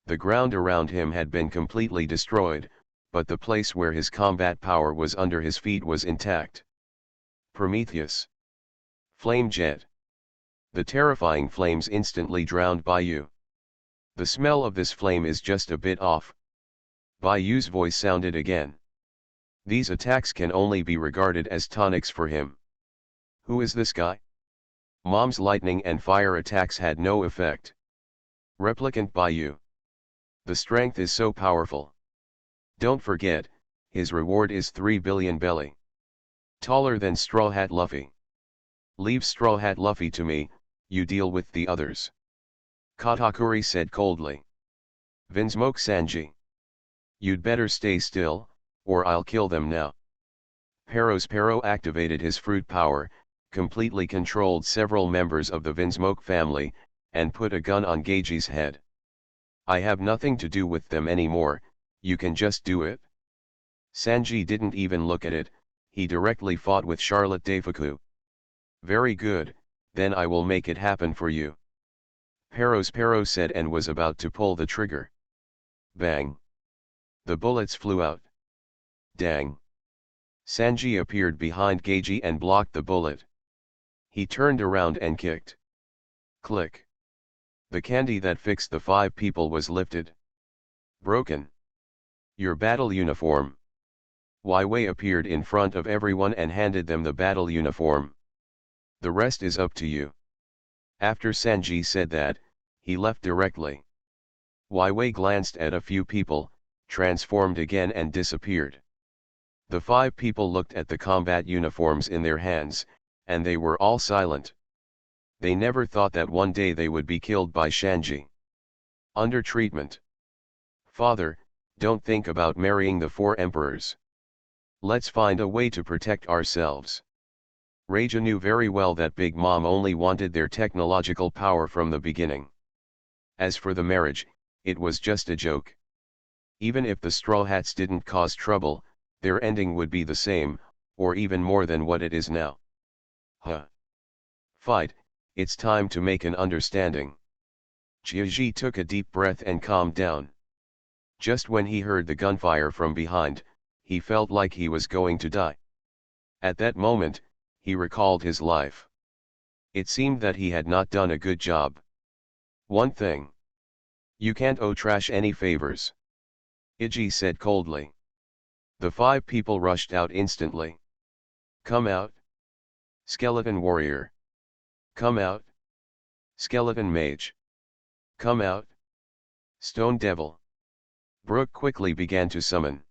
The ground around him had been completely destroyed, but the place where his combat power was under his feet was intact. Prometheus. Flame jet. The terrifying flames instantly drowned Baiyu. The smell of this flame is just a bit off. Baiyu's voice sounded again. These attacks can only be regarded as tonics for him. Who is this guy? Mom's lightning and fire attacks had no effect. Replicant Baiyu. The strength is so powerful. Don't forget, his reward is 3 billion belly. Taller than Straw Hat Luffy. Leave Straw Hat Luffy to me, you deal with the others. Katakuri said coldly. Vinsmoke Sanji. You'd better stay still, or I'll kill them now. Pero activated his fruit power, completely controlled several members of the Vinsmoke family, and put a gun on Geiji's head. I have nothing to do with them anymore, you can just do it. Sanji didn't even look at it, he directly fought with Charlotte Daifuku. Very good, then I will make it happen for you. Pero said and was about to pull the trigger. Bang! The bullets flew out. Dang! Sanji appeared behind Geiji and blocked the bullet. He turned around and kicked. Click! The candy that fixed the 5 people was lifted. Broken. Your battle uniform. Wei appeared in front of everyone and handed them the battle uniform. The rest is up to you. After Sanji said that, he left directly. Wei glanced at a few people, transformed again and disappeared. The 5 people looked at the combat uniforms in their hands, and they were all silent. They never thought that one day they would be killed by Shanji. Under treatment. Father, don't think about marrying the 4 emperors. Let's find a way to protect ourselves. Reija knew very well that Big Mom only wanted their technological power from the beginning. As for the marriage, it was just a joke. Even if the Straw Hats didn't cause trouble, their ending would be the same, or even more than what it is now. Fight, it's time to make an understanding. Jiaji took a deep breath and calmed down. Just when he heard the gunfire from behind, he felt like he was going to die. At that moment, he recalled his life. It seemed that he had not done a good job. One thing. You can't owe trash any favors. Iji said coldly. The 5 people rushed out instantly. Come out. Skeleton warrior. Come out. Skeleton mage. Come out. Stone devil. Brook quickly began to summon.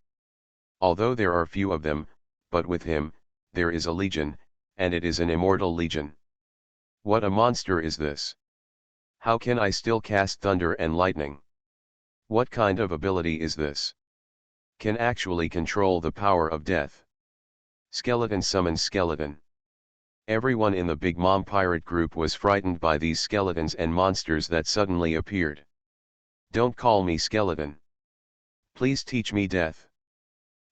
Although there are few of them, but with him, there is a legion, and it is an immortal legion. What a monster is this? How can I still cast thunder and lightning? What kind of ability is this? Can actually control the power of death. Skeleton summons skeleton. Everyone in the Big Mom pirate group was frightened by these skeletons and monsters that suddenly appeared. Don't call me skeleton. Please teach me death.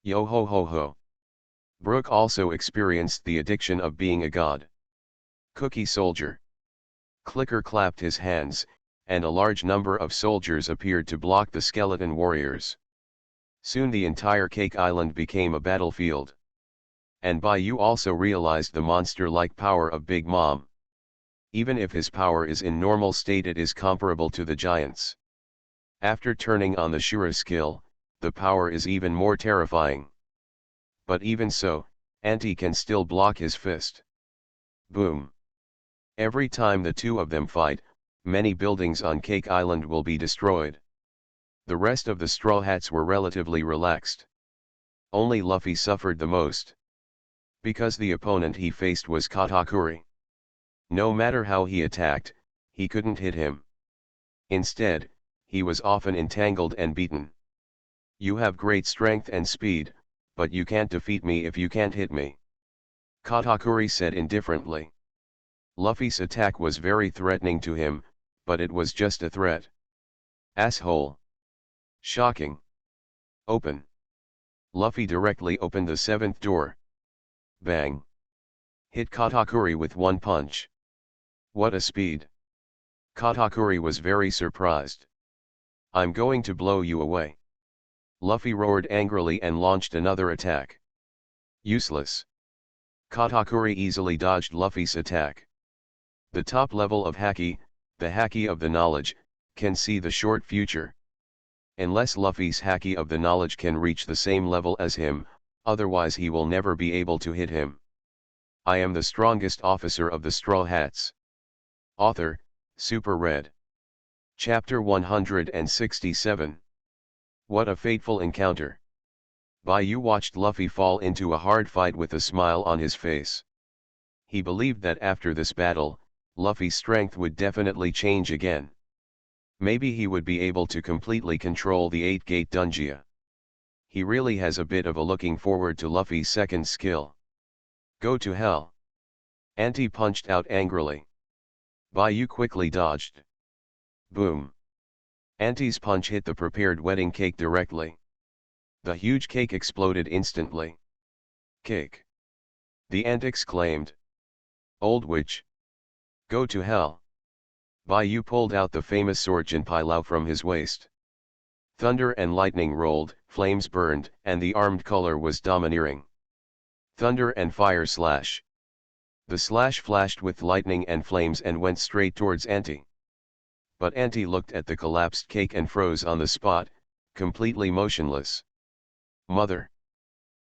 Yo ho ho ho. Brook also experienced the addiction of being a god. Cookie soldier. Clicker clapped his hands, and a large number of soldiers appeared to block the skeleton warriors. Soon the entire Cake Island became a battlefield. And Baiyu also realized the monster-like power of Big Mom. Even if his power is in normal state, it is comparable to the giants. After turning on the Shura skill, the power is even more terrifying. But even so, Auntie can still block his fist. Boom. Every time the 2 of them fight, many buildings on Cake Island will be destroyed. The rest of the Straw Hats were relatively relaxed. Only Luffy suffered the most. Because the opponent he faced was Katakuri. No matter how he attacked, he couldn't hit him. Instead, he was often entangled and beaten. You have great strength and speed, but you can't defeat me if you can't hit me. Katakuri said indifferently. Luffy's attack was very threatening to him, but it was just a threat. Asshole. Shocking. Open. Luffy directly opened the 7th door. Bang. Hit Katakuri with one punch. What a speed. Katakuri was very surprised. I'm going to blow you away. Luffy roared angrily and launched another attack. Useless. Katakuri easily dodged Luffy's attack. The top level of Haki, the Haki of the knowledge, can see the short future. Unless Luffy's Haki of the knowledge can reach the same level as him, otherwise he will never be able to hit him. I am the strongest officer of the Straw Hats. Author, Super Red. Chapter 167. What a fateful encounter. Baiyu watched Luffy fall into a hard fight with a smile on his face. He believed that after this battle, Luffy's strength would definitely change again. Maybe he would be able to completely control the 8-gate Dungia. He really has a bit of a looking forward to Luffy's second skill. Go to hell. Auntie punched out angrily. Baiyu quickly dodged. Boom. Auntie's punch hit the prepared wedding cake directly. The huge cake exploded instantly. Cake. The aunt exclaimed. Old witch. Go to hell. Baiyu pulled out the famous sword Jinpai Lao from his waist. Thunder and lightning rolled, flames burned, and the armed color was domineering. Thunder and fire slash. The slash flashed with lightning and flames and went straight towards Auntie. But Auntie looked at the collapsed cake and froze on the spot, completely motionless. Mother.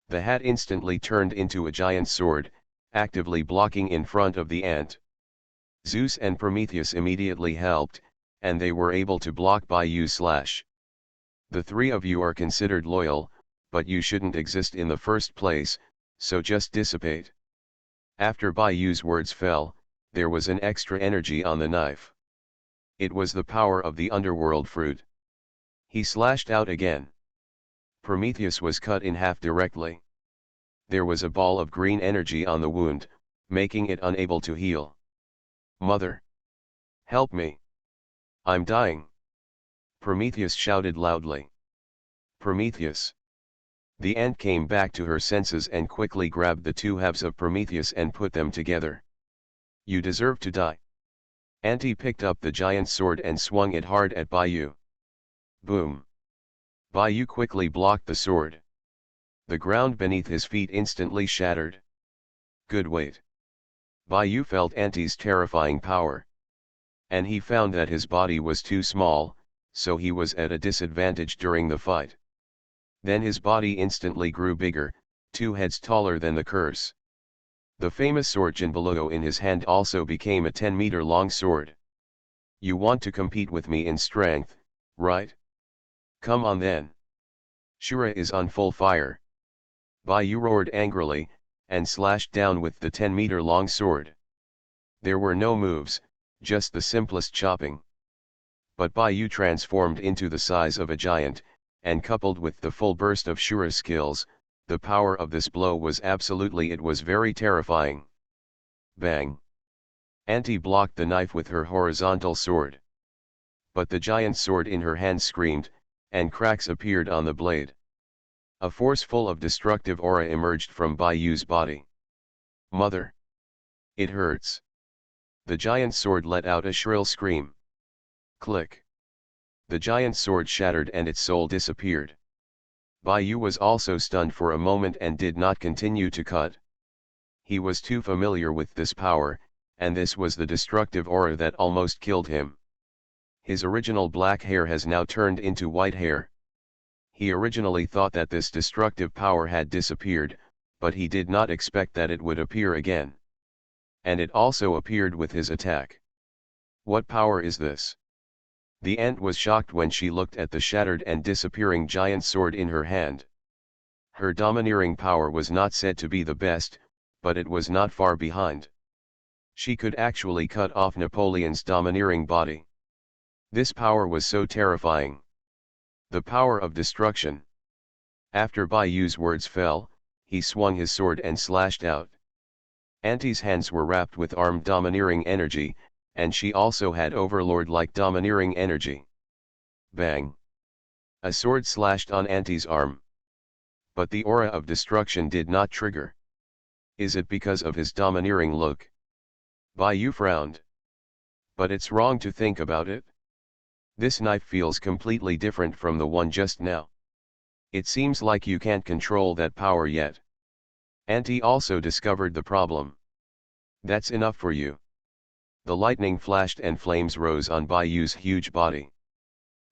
The hat instantly turned into a giant sword, actively blocking in front of the ant. Zeus and Prometheus immediately helped, and they were able to block Bayu's slash. The three of you are considered loyal, but you shouldn't exist in the first place, so just dissipate. After Bayu's words fell, there was an extra energy on the knife. It was the power of the underworld fruit. He slashed out again. Prometheus was cut in half directly. There was a ball of green energy on the wound, making it unable to heal. Mother! Help me! I'm dying! Prometheus shouted loudly. Prometheus! The ant came back to her senses and quickly grabbed the two halves of Prometheus and put them together. You deserve to die. Anti picked up the giant sword and swung it hard at Bayu. Boom! Bayu quickly blocked the sword. The ground beneath his feet instantly shattered. Good weight. Bayu felt Anti's terrifying power. And he found that his body was too small, so he was at a disadvantage during the fight. Then his body instantly grew bigger, 2 heads taller than the curse. The famous sword Jinbaluo in his hand also became a 10-meter long sword. You want to compete with me in strength, right? Come on then. Shura is on full fire. Bayu roared angrily, and slashed down with the 10-meter long sword. There were no moves, just the simplest chopping. But Bayu transformed into the size of a giant, and coupled with the full burst of Shura's skills, the power of this blow was it was very terrifying. Bang! Anti blocked the knife with her horizontal sword. But the giant sword in her hand screamed, and cracks appeared on the blade. A force full of destructive aura emerged from Bayu's body. Mother! It hurts. The giant sword let out a shrill scream. Click! The giant sword shattered and its soul disappeared. Bayu was also stunned for a moment and did not continue to cut. He was too familiar with this power, and this was the destructive aura that almost killed him. His original black hair has now turned into white hair. He originally thought that this destructive power had disappeared, but he did not expect that it would appear again. And it also appeared with his attack. What power is this? The ant was shocked when she looked at the shattered and disappearing giant sword in her hand. Her domineering power was not said to be the best, but it was not far behind. She could actually cut off Napoleon's domineering body. This power was so terrifying. The power of destruction. After Bayu's words fell, he swung his sword and slashed out. Anti's hands were wrapped with armed domineering energy, and she also had overlord-like domineering energy. Bang! A sword slashed on Anti's arm. But the aura of destruction did not trigger. Is it because of his domineering look? Bayu frowned. But it's wrong to think about it. This knife feels completely different from the one just now. It seems like you can't control that power yet. Anti also discovered the problem. That's enough for you. The lightning flashed and flames rose on Bayu's huge body.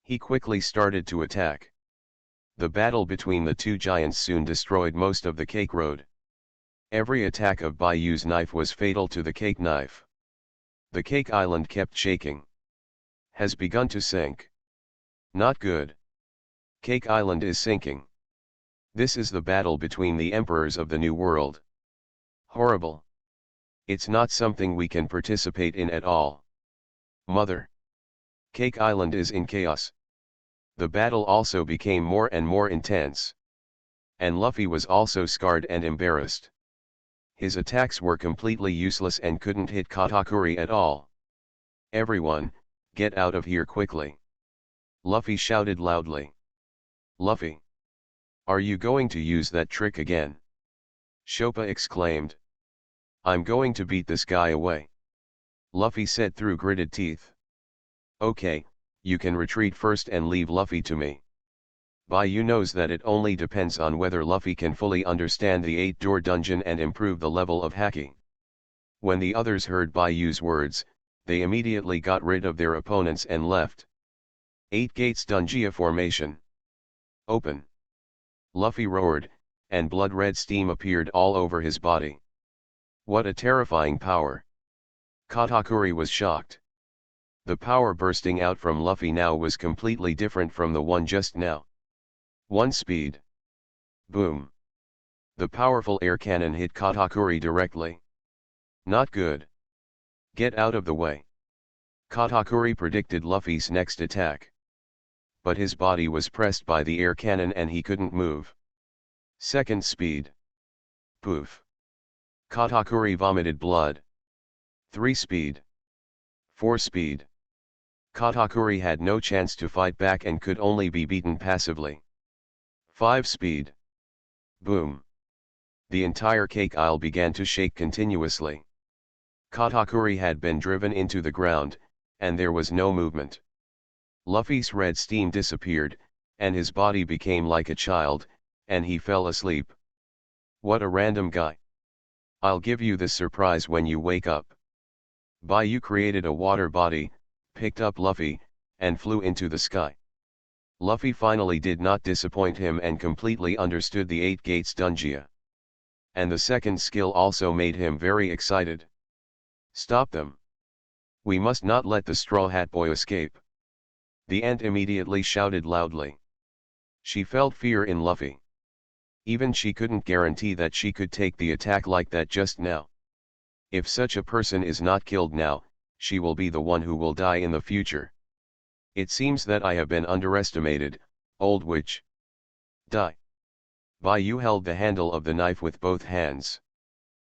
He quickly started to attack. The battle between the two giants soon destroyed most of the cake road. Every attack of Bayu's knife was fatal to the cake knife. The cake island kept shaking. Has begun to sink. Not good. Cake Island is sinking. This is the battle between the emperors of the New World. Horrible. It's not something we can participate in at all. Mother. Cake Island is in chaos. The battle also became more and more intense. And Luffy was also scarred and embarrassed. His attacks were completely useless and couldn't hit Katakuri at all. Everyone, get out of here quickly. Luffy shouted loudly. Luffy! Are you going to use that trick again? Choppa exclaimed. I'm going to beat this guy away. Luffy said through gritted teeth. Okay, you can retreat first and leave Luffy to me. Bayu knows that it only depends on whether Luffy can fully understand the 8-door dungeon and improve the level of hacking. When the others heard Bayu's words, they immediately got rid of their opponents and left. 8 Gates Dungia Formation. Open. Luffy roared, and blood-red steam appeared all over his body. What a terrifying power. Katakuri was shocked. The power bursting out from Luffy now was completely different from the one just now. 1 speed. Boom. The powerful air cannon hit Katakuri directly. Not good. Get out of the way. Katakuri predicted Luffy's next attack. But his body was pressed by the air cannon and he couldn't move. 2nd speed. Poof. Katakuri vomited blood. 3 speed. 4 speed. Katakuri had no chance to fight back and could only be beaten passively. 5 speed. Boom. The entire cake aisle began to shake continuously. Katakuri had been driven into the ground, and there was no movement. Luffy's red steam disappeared, and his body became like a child, and he fell asleep. What a random guy. I'll give you this surprise when you wake up. Baiyu created a water body, picked up Luffy, and flew into the sky. Luffy finally did not disappoint him and completely understood the 8 gates Dungia. And the second skill also made him very excited. Stop them. We must not let the Straw Hat Boy escape. The ant immediately shouted loudly. She felt fear in Luffy. Even she couldn't guarantee that she could take the attack like that just now. If such a person is not killed now, she will be the one who will die in the future. It seems that I have been underestimated, old witch. Die. Baiyu held the handle of the knife with both hands.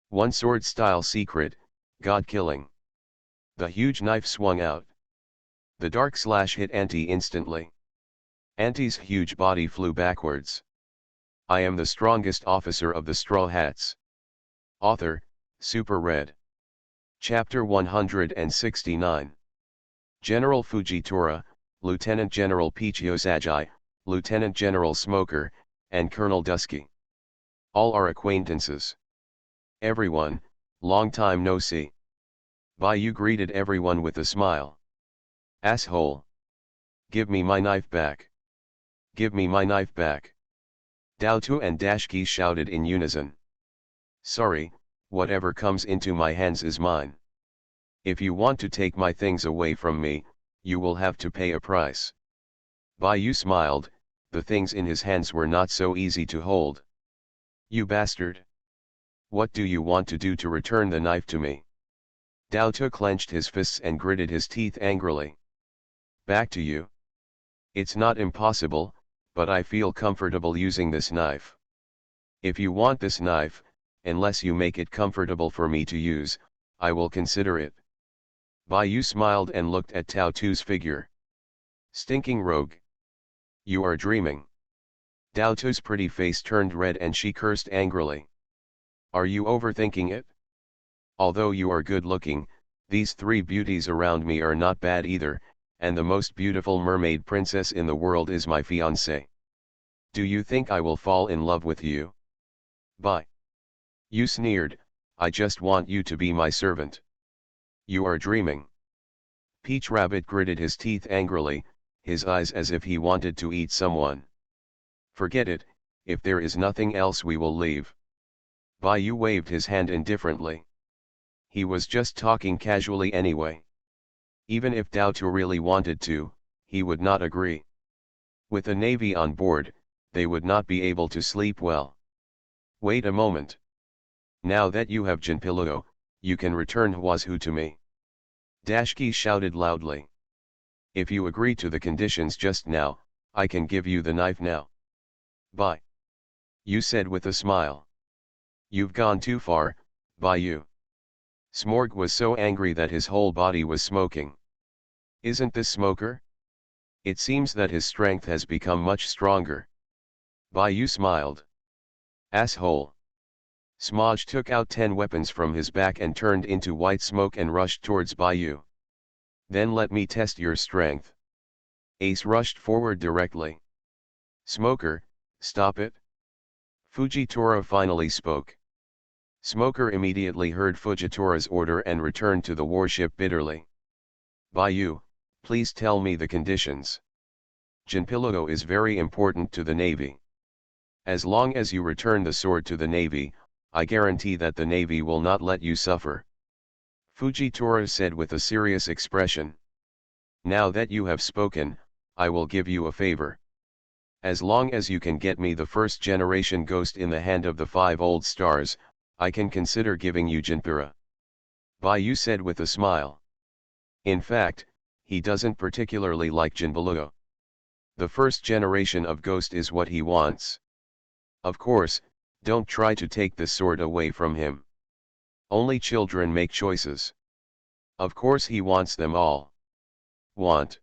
One sword style secret, God killing. The huge knife swung out. The dark slash hit Auntie instantly. Auntie's huge body flew backwards. I am the strongest officer of the Straw Hats. Author, Super Red. Chapter 169. General Fujitora, Lieutenant General Peach Yosagi, Lieutenant General Smoker, and Colonel Dusky. All are acquaintances. Everyone, long time no see. Baiyu greeted everyone with a smile. Asshole. Give me my knife back. Give me my knife back. Daotu and Dashki shouted in unison. Sorry, whatever comes into my hands is mine. If you want to take my things away from me, you will have to pay a price. Baiyu smiled, the things in his hands were not so easy to hold. You bastard. What do you want to do to return the knife to me? Daotu clenched his fists and gritted his teeth angrily. Back to you. It's not impossible, but I feel comfortable using this knife. If you want this knife, unless you make it comfortable for me to use, I will consider it. Baiyu smiled and looked at Daotu's figure. Stinking rogue. You are dreaming. Daotu's pretty face turned red and she cursed angrily. Are you overthinking it? Although you are good looking, these 3 beauties around me are not bad either, and the most beautiful mermaid princess in the world is my fiancée. Do you think I will fall in love with you? Bye. You sneered, I just want you to be my servant. You are dreaming. Peach Rabbit gritted his teeth angrily, his eyes as if he wanted to eat someone. Forget it, if there is nothing else we will leave. Baiyu waved his hand indifferently. He was just talking casually anyway. Even if Daotu really wanted to, he would not agree. With the navy on board, they would not be able to sleep well. Wait a moment. Now that you have Jinpilao, you can return Huazhu to me. Dashki shouted loudly. If you agree to the conditions just now, I can give you the knife now. Bye. You said with a smile. You've gone too far, Baiyu. Smorg was so angry that his whole body was smoking. Isn't this Smoker? It seems that his strength has become much stronger. Baiyu smiled. Asshole. Smoj took out 10 weapons from his back and turned into white smoke and rushed towards Baiyu. Then let me test your strength. Ace rushed forward directly. Smoker, stop it. Fujitora finally spoke. Smoker immediately heard Fujitora's order and returned to the warship bitterly. Baiyu, please tell me the conditions. Jinpilao is very important to the navy. As long as you return the sword to the navy, I guarantee that the navy will not let you suffer. Fujitora said with a serious expression. Now that you have spoken, I will give you a favor. As long as you can get me the first generation ghost in the hand of the 5 old stars, I can consider giving you Jinpura. Bayu said with a smile. In fact, he doesn't particularly like Jinbaluo. The first generation of ghost is what he wants. Of course, don't try to take this sword away from him. Only children make choices. Of course he wants them all. Want.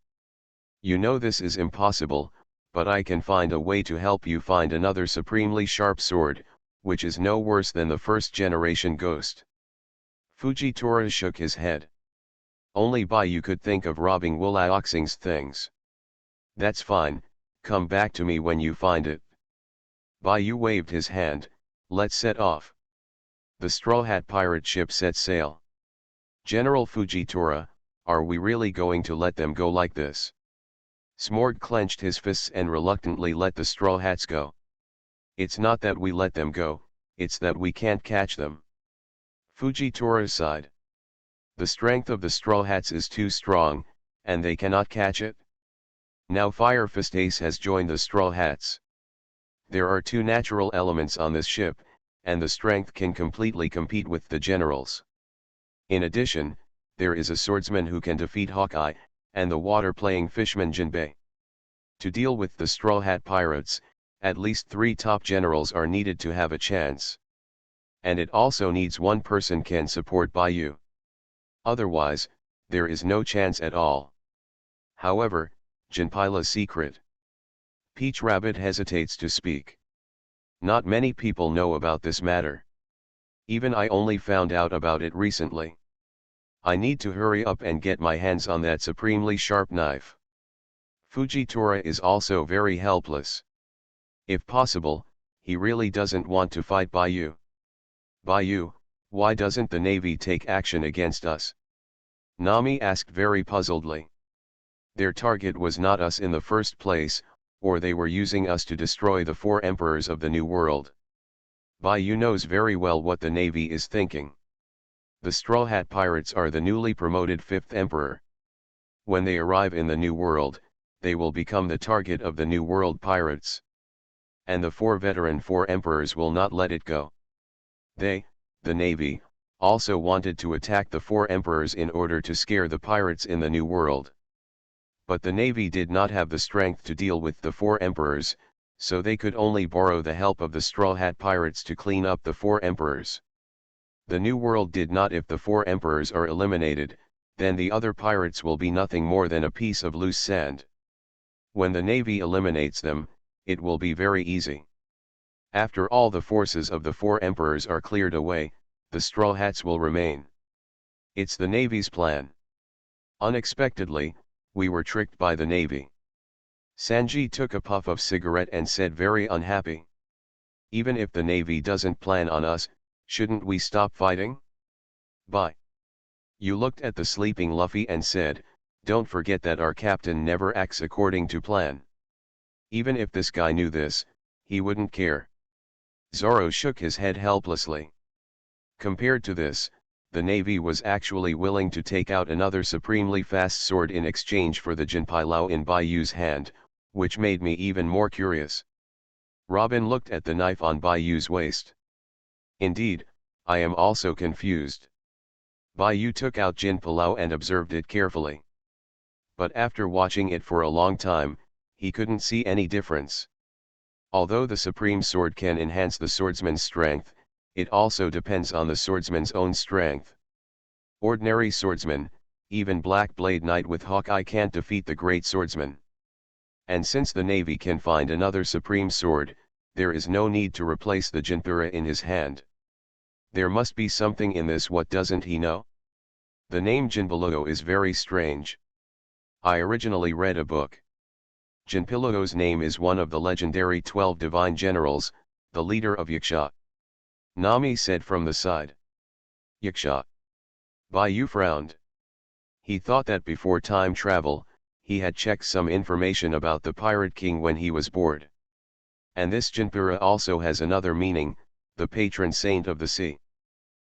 You know this is impossible, but I can find a way to help you find another supremely sharp sword, which is no worse than the first generation ghost. Fujitora shook his head. Only Bayu could think of robbing Wulaoxing's things. That's fine, come back to me when you find it. Bayu waved his hand, let's set off. The Straw Hat pirate ship set sail. General Fujitora, are we really going to let them go like this? Smorg clenched his fists and reluctantly let the Straw Hats go. It's not that we let them go, it's that we can't catch them. Fujitora sighed. The strength of the Straw Hats is too strong, and they cannot catch it. Now Fire Fist Ace has joined the Straw Hats. There are 2 natural elements on this ship, and the strength can completely compete with the generals. In addition, there is a swordsman who can defeat Hawkeye, and the water-playing fishman Jinbei. To deal with the Straw Hat pirates, at least 3 top generals are needed to have a chance. And it also needs 1 person can support Bayu. Otherwise, there is no chance at all. However, Jinpaila's secret. Peach Rabbit hesitates to speak. Not many people know about this matter. Even I only found out about it recently. I need to hurry up and get my hands on that supremely sharp knife. Fujitora is also very helpless. If possible, he really doesn't want to fight Bayu. Bayu, why doesn't the Navy take action against us? Nami asked very puzzledly. Their target was not us in the first place, or they were using us to destroy the 4 emperors of the New World. Bayu knows very well what the Navy is thinking. The Straw Hat Pirates are the newly promoted 5th emperor. When they arrive in the New World, they will become the target of the New World pirates. And the 4 veteran 4 emperors will not let it go. They, the Navy, also wanted to attack the 4 emperors in order to scare the pirates in the New World. But the Navy did not have the strength to deal with the 4 emperors, so they could only borrow the help of the Straw Hat Pirates to clean up the 4 emperors. The New World did not. If the 4 emperors are eliminated, then the other pirates will be nothing more than a piece of loose sand. When the Navy eliminates them, it will be very easy. After all the forces of the 4 emperors are cleared away, the Straw Hats will remain. It's the Navy's plan. Unexpectedly, we were tricked by the Navy. Sanji took a puff of cigarette and said very unhappy. Even if the Navy doesn't plan on us, shouldn't we stop fighting? Bye. You looked at the sleeping Luffy and said, don't forget that our captain never acts according to plan. Even if this guy knew this, he wouldn't care. Zoro shook his head helplessly. Compared to this, the Navy was actually willing to take out another supremely fast sword in exchange for the Jinpailao in Bayu's hand, which made me even more curious. Robin looked at the knife on Bayu's waist. Indeed, I am also confused. Bayu took out Jinpailao and observed it carefully. But after watching it for a long time, he couldn't see any difference. Although the supreme sword can enhance the swordsman's strength, it also depends on the swordsman's own strength. Ordinary swordsman, even Black Blade Knight with Hawkeye can't defeat the great swordsman. And since the Navy can find another supreme sword, there is no need to replace the Jinpura in his hand. There must be something in this. What doesn't he know? The name Jinpailao is very strange. I originally read a book. Jinpailao's name is one of the legendary 12 divine generals, the leader of Yaksha. Nami said from the side. Yaksha. Bayu frowned. He thought that before time travel, he had checked some information about the Pirate King when he was bored. And this Jinpura also has another meaning, the patron saint of the sea.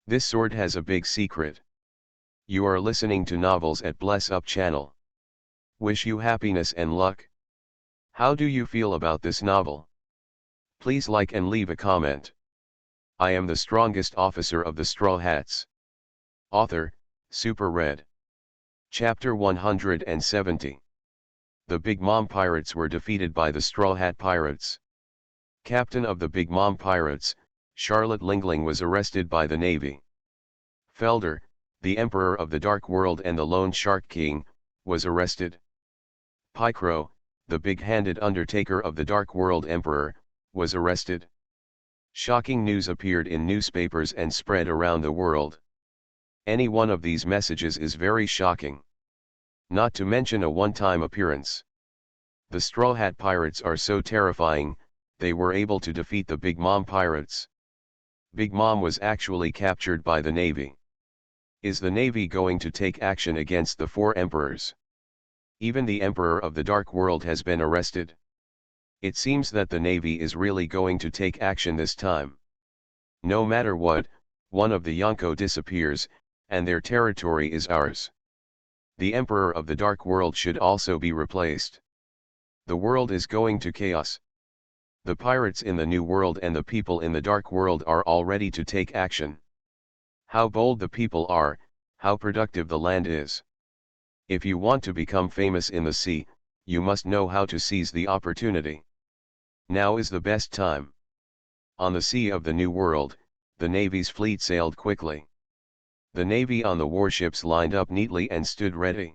This sword has a big secret. You are listening to Novels at Bless Up channel. Wish you happiness and luck. How do you feel about this novel? Please like and leave a comment. I am the strongest officer of the Straw Hats. Author, Super Red. Chapter 170. The Big Mom Pirates were defeated by the Straw Hat Pirates. Captain of the Big Mom Pirates, Charlotte Lingling, was arrested by the Navy. Felder, the Emperor of the Dark World and the Lone Shark King, was arrested. Pycro, the big-handed Undertaker of the Dark World Emperor, was arrested. Shocking news appeared in newspapers and spread around the world. Any one of these messages is very shocking. Not to mention a one-time appearance. The Straw Hat Pirates are so terrifying, they were able to defeat the Big Mom Pirates. Big Mom was actually captured by the Navy. Is the Navy going to take action against the four emperors? Even the Emperor of the Dark World has been arrested. It seems that the Navy is really going to take action this time. No matter what, one of the Yonko disappears, and their territory is ours. The Emperor of the Dark World should also be replaced. The world is going to chaos. The pirates in the New World and the people in the Dark World are all ready to take action. How bold the people are, how productive the land is. If you want to become famous in the sea, you must know how to seize the opportunity. Now is the best time. On the sea of the New World, the Navy's fleet sailed quickly. The Navy on the warships lined up neatly and stood ready.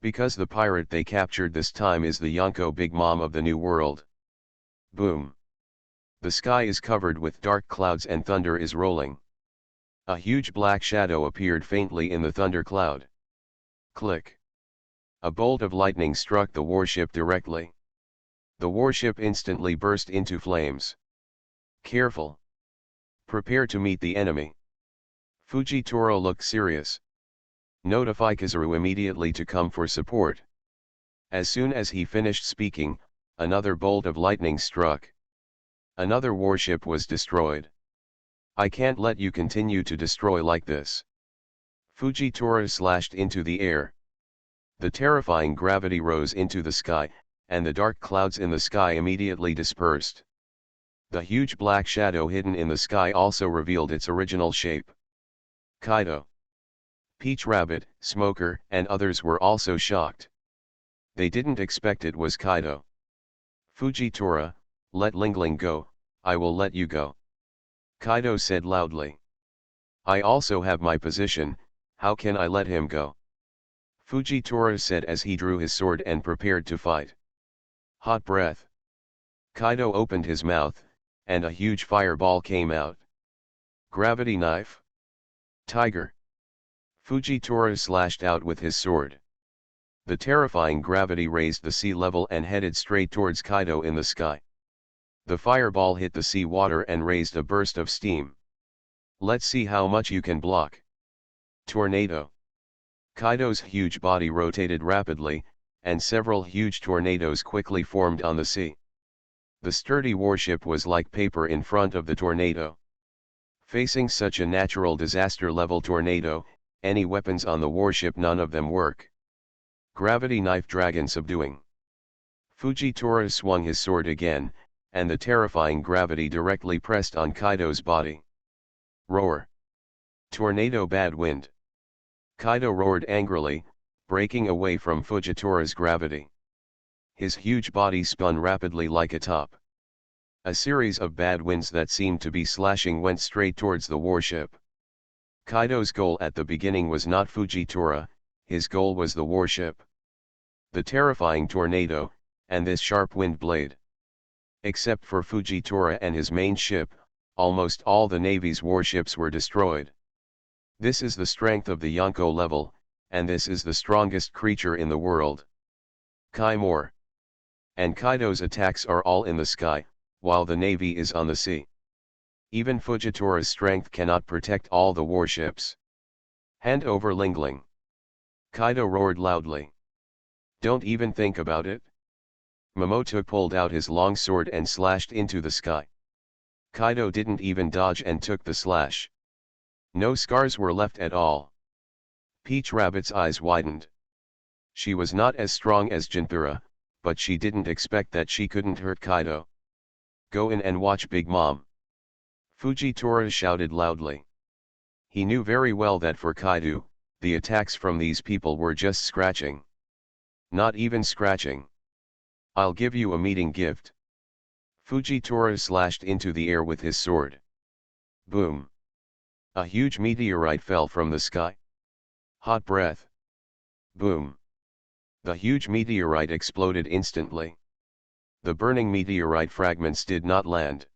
Because the pirate they captured this time is the Yonko Big Mom of the New World. Boom! The sky is covered with dark clouds and thunder is rolling. A huge black shadow appeared faintly in the thunder cloud. Click! A bolt of lightning struck the warship directly. The warship instantly burst into flames. Careful! Prepare to meet the enemy. Fujitaro looked serious. Notify Kizaru immediately to come for support. As soon as he finished speaking, another bolt of lightning struck. Another warship was destroyed. I can't let you continue to destroy like this. Fujitaro slashed into the air. The terrifying gravity rose into the sky, and the dark clouds in the sky immediately dispersed. The huge black shadow hidden in the sky also revealed its original shape. Kaido, Peach Rabbit, Smoker, and others were also shocked. They didn't expect it was Kaido. Fujitora, let Lingling go, I will let you go. Kaido said loudly. I also have my position, how can I let him go? Fujitora said as he drew his sword and prepared to fight. Hot breath. Kaido opened his mouth, and a huge fireball came out. Gravity knife. Tiger. Fujitora slashed out with his sword. The terrifying gravity raised the sea level and headed straight towards Kaido in the sky. The fireball hit the sea water and raised a burst of steam. Let's see how much you can block. Tornado. Kaido's huge body rotated rapidly, and several huge tornadoes quickly formed on the sea. The sturdy warship was like paper in front of the tornado. Facing such a natural disaster-level tornado, any weapons on the warship, none of them work. Gravity knife dragon subduing. Fujitora swung his sword again, and the terrifying gravity directly pressed on Kaido's body. Roar. Tornado bad wind. Kaido roared angrily, breaking away from Fujitora's gravity. His huge body spun rapidly like a top. A series of bad winds that seemed to be slashing went straight towards the warship. Kaido's goal at the beginning was not Fujitora, his goal was the warship. The terrifying tornado, and this sharp wind blade. Except for Fujitora and his main ship, almost all the Navy's warships were destroyed. This is the strength of the Yonko level, and this is the strongest creature in the world. Kai more. And Kaido's attacks are all in the sky, while the Navy is on the sea. Even Fujitora's strength cannot protect all the warships. Hand over Lingling. Kaido roared loudly. Don't even think about it. Momoto pulled out his long sword and slashed into the sky. Kaido didn't even dodge and took the slash. No scars were left at all. Peach Rabbit's eyes widened. She was not as strong as Jinthura, but she didn't expect that she couldn't hurt Kaido. Go in and watch Big Mom. Fujitora shouted loudly. He knew very well that for Kaido, the attacks from these people were just scratching. Not even scratching. I'll give you a meeting gift. Fujitora slashed into the air with his sword. Boom. A huge meteorite fell from the sky. Hot breath. Boom. The huge meteorite exploded instantly. The burning meteorite fragments did not land.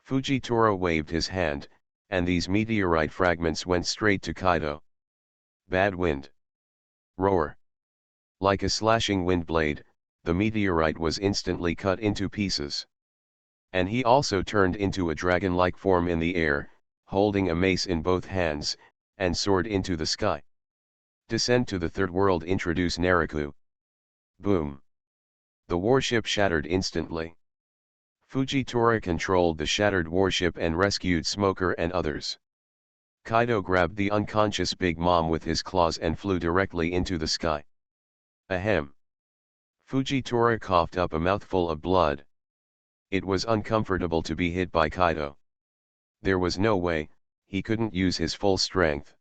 Fujitora waved his hand, and these meteorite fragments went straight to Kaido. Bad wind. Roar. Like a slashing wind blade, the meteorite was instantly cut into pieces. And he also turned into a dragon-like form in the air, holding a mace in both hands, and soared into the sky. Descend to the third world, introduce Naraku. Boom. The warship shattered instantly. Fujitora controlled the shattered warship and rescued Smoker and others. Kaido grabbed the unconscious Big Mom with his claws and flew directly into the sky. Ahem. Fujitora coughed up a mouthful of blood. It was uncomfortable to be hit by Kaido. There was no way, he couldn't use his full strength.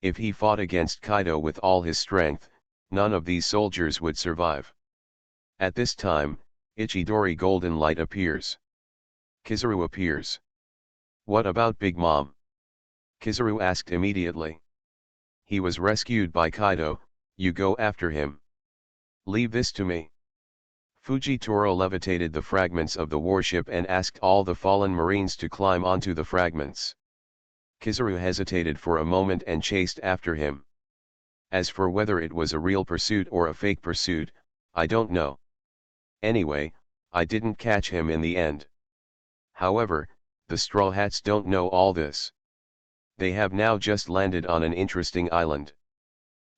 If he fought against Kaido with all his strength, none of these soldiers would survive. At this time, Ichidori Golden Light appears. Kizaru appears. What about Big Mom? Kizaru asked immediately. He was rescued by Kaido, you go after him. Leave this to me. Fujitora levitated the fragments of the warship and asked all the fallen marines to climb onto the fragments. Kizaru hesitated for a moment and chased after him. As for whether it was a real pursuit or a fake pursuit, I don't know. Anyway, I didn't catch him in the end. However, the Straw Hats don't know all this. They have now just landed on an interesting island.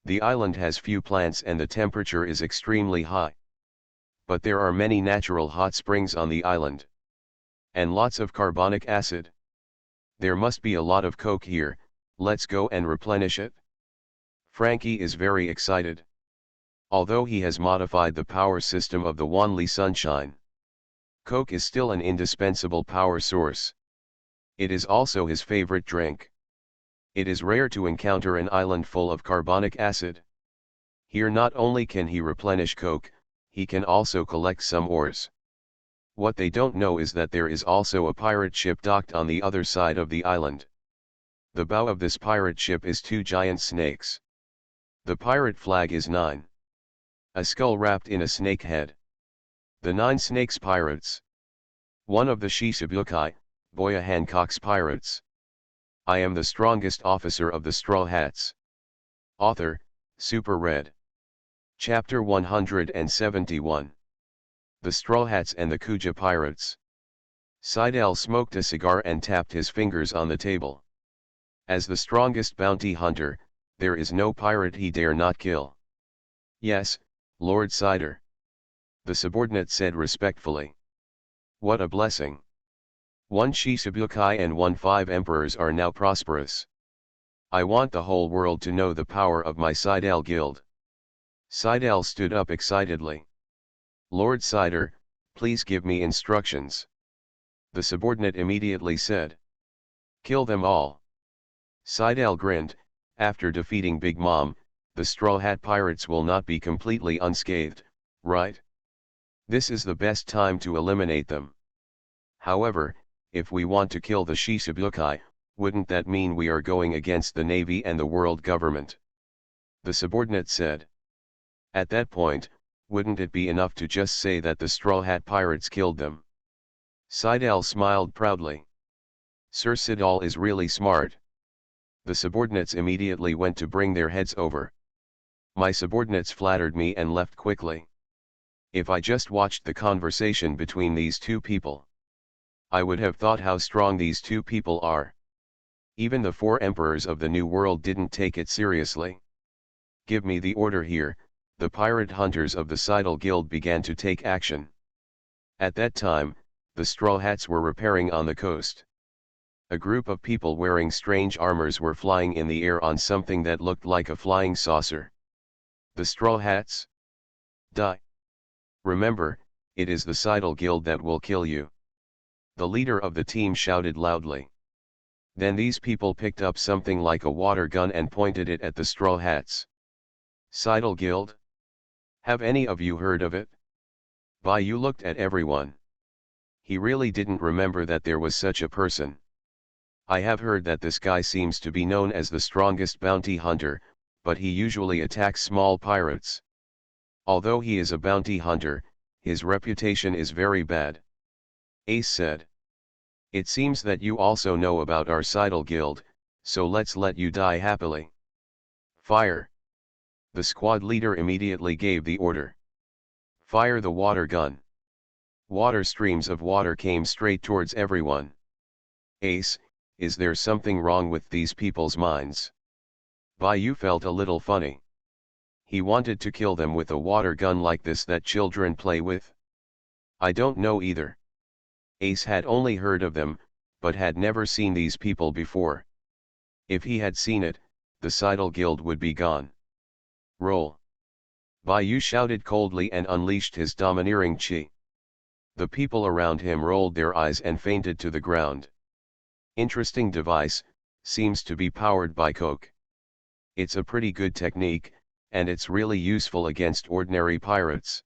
The island has few plants and the temperature is extremely high. But there are many natural hot springs on the island. And lots of carbonic acid. There must be a lot of coke here, let's go and replenish it. Frankie is very excited. Although he has modified the power system of the Wanli Sunshine, Coke is still an indispensable power source. It is also his favorite drink. It is rare to encounter an island full of carbonic acid. Here not only can he replenish Coke, he can also collect some ores. What they don't know is that there is also a pirate ship docked on the other side of the island. The bow of this pirate ship is 2 giant snakes. The pirate flag is 9. A skull wrapped in a snake head. The 9 snakes pirates. One of the Shishibukai, Boya Hancock's pirates. I am the strongest officer of the Straw Hats. Author, Super Red. Chapter 171. The Straw Hats and the Kuja Pirates. Seidel smoked a cigar and tapped his fingers on the table. As the strongest bounty hunter, there is no pirate he dare not kill. Yes, Lord Cider. The subordinate said respectfully. What a blessing. 1 Shishibukai and 1 5 emperors are now prosperous. I want the whole world to know the power of my Seidel guild. Seidel stood up excitedly. Lord Cider, please give me instructions. The subordinate immediately said. Kill them all. Seidel grinned, after defeating Big Mom, the Straw Hat Pirates will not be completely unscathed, right? This is the best time to eliminate them. However, if we want to kill the Shishibukai, wouldn't that mean we are going against the Navy and the world government? The subordinate said. At that point, wouldn't it be enough to just say that the Straw Hat Pirates killed them? Seidel smiled proudly. Sir Sidal is really smart. The subordinates immediately went to bring their heads over. My subordinates flattered me and left quickly. If I just watched the conversation between these two people, I would have thought how strong these two people are. Even the 4 emperors of the New World didn't take it seriously. Give me the order here, the pirate hunters of the Seidel Guild began to take action. At that time, the Straw Hats were repairing on the coast. A group of people wearing strange armors were flying in the air on something that looked like a flying saucer. The Straw Hats? Die. Remember, it is the Seidel Guild that will kill you. The leader of the team shouted loudly. Then these people picked up something like a water gun and pointed it at the Straw Hats. Seidel Guild? Have any of you heard of it? Bayou looked at everyone. He really didn't remember that there was such a person. I have heard that this guy seems to be known as the strongest bounty hunter, but he usually attacks small pirates. Although he is a bounty hunter, his reputation is very bad. Ace said. It seems that you also know about our Seidel Guild, so let's let you die happily. Fire. The squad leader immediately gave the order. Fire the water gun. Water streams of water came straight towards everyone. Ace, is there something wrong with these people's minds? Bayou felt a little funny. He wanted to kill them with a water gun like this that children play with. I don't know either. Ace had only heard of them, but had never seen these people before. If he had seen it, the Seidel Guild would be gone. Roll. Bayou shouted coldly and unleashed his domineering chi. The people around him rolled their eyes and fainted to the ground. Interesting device, seems to be powered by coke. It's a pretty good technique, and it's really useful against ordinary pirates.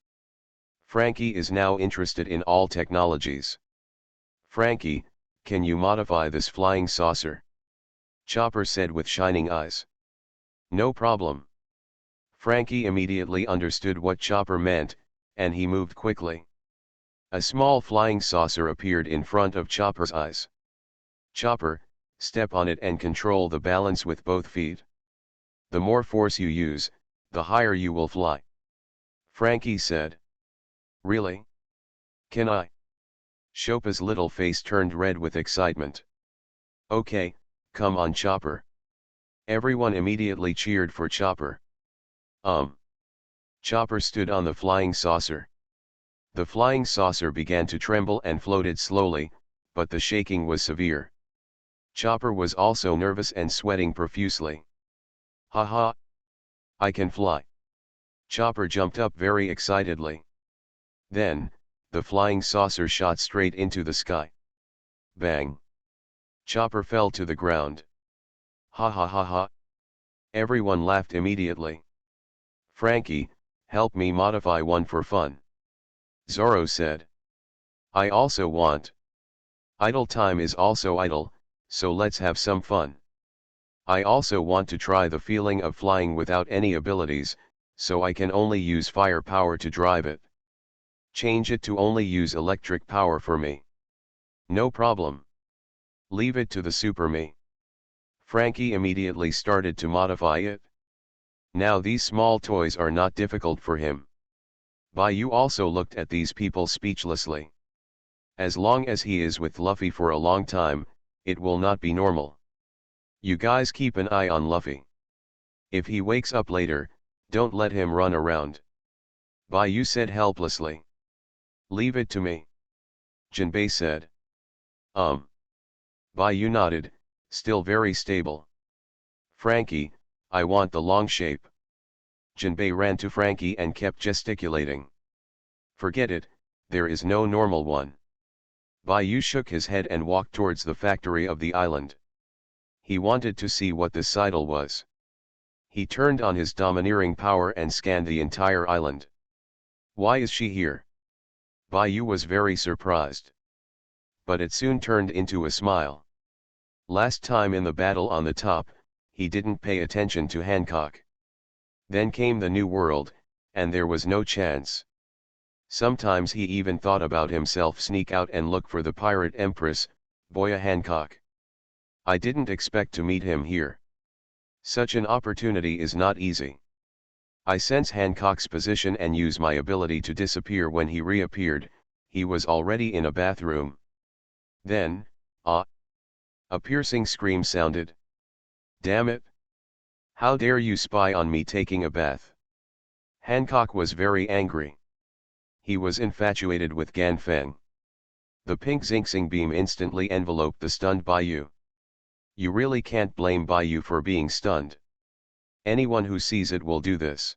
Frankie is now interested in all technologies. Frankie, can you modify this flying saucer? Chopper said with shining eyes. No problem. Frankie immediately understood what Chopper meant, and he moved quickly. A small flying saucer appeared in front of Chopper's eyes. Chopper, step on it and control the balance with both feet. The more force you use, the higher you will fly. Frankie said. Really? Can I? Chopper's little face turned red with excitement. Okay, come on Chopper. Everyone immediately cheered for Chopper. Chopper stood on the flying saucer. The flying saucer began to tremble and floated slowly, but the shaking was severe. Chopper was also nervous and sweating profusely. Ha ha! I can fly! Chopper jumped up very excitedly. Then, the flying saucer shot straight into the sky. Bang! Chopper fell to the ground. Ha ha ha ha! Everyone laughed immediately. Frankie, help me modify one for fun. Zoro said. I also want. Idle time is also idle, so let's have some fun. I also want to try the feeling of flying without any abilities, so I can only use fire power to drive it. Change it to only use electric power for me. No problem. Leave it to the Super Me. Frankie immediately started to modify it. Now these small toys are not difficult for him. Bayou also looked at these people speechlessly. As long as he is with Luffy for a long time, it will not be normal. You guys keep an eye on Luffy. If he wakes up later, don't let him run around. Bayou said helplessly. Leave it to me. Jinbei said. Bayou nodded, still very stable. Frankie, I want the long shape. Jinbei ran to Frankie and kept gesticulating. Forget it, there is no normal one. Bayou shook his head and walked towards the factory of the island. He wanted to see what this Seidel was. He turned on his domineering power and scanned the entire island. Why is she here? Bayou was very surprised. But it soon turned into a smile. Last time in the battle on the top, he didn't pay attention to Hancock. Then came the New World, and there was no chance. Sometimes he even thought about himself sneak out and look for the pirate empress, Boya Hancock. I didn't expect to meet him here. Such an opportunity is not easy. I sense Hancock's position and use my ability to disappear. When he reappeared, he was already in a bathroom. Then, a piercing scream sounded. Damn it! How dare you spy on me taking a bath? Hancock was very angry. He was infatuated with Gan Feng. The pink Xingxing beam instantly enveloped the stunned Bayou. You really can't blame Bayou for being stunned. Anyone who sees it will do this.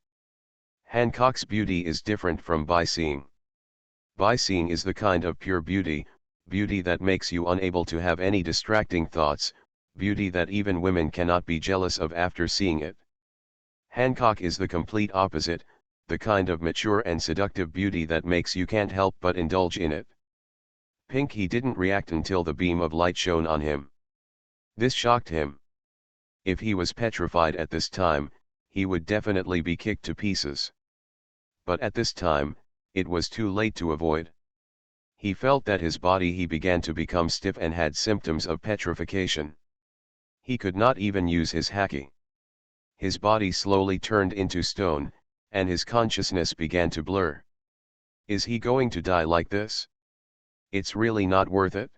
Hancock's beauty is different from by-seeing. By-seeing is the kind of pure beauty, beauty that makes you unable to have any distracting thoughts, beauty that even women cannot be jealous of after seeing it. Hancock is the complete opposite, the kind of mature and seductive beauty that makes you can't help but indulge in it. Pink. He didn't react until the beam of light shone on him. This shocked him. If he was petrified at this time, he would definitely be kicked to pieces. But at this time, it was too late to avoid. He felt that his body he began to become stiff and had symptoms of petrification. He could not even use his haki. His body slowly turned into stone, and his consciousness began to blur. Is he going to die like this? It's really not worth it.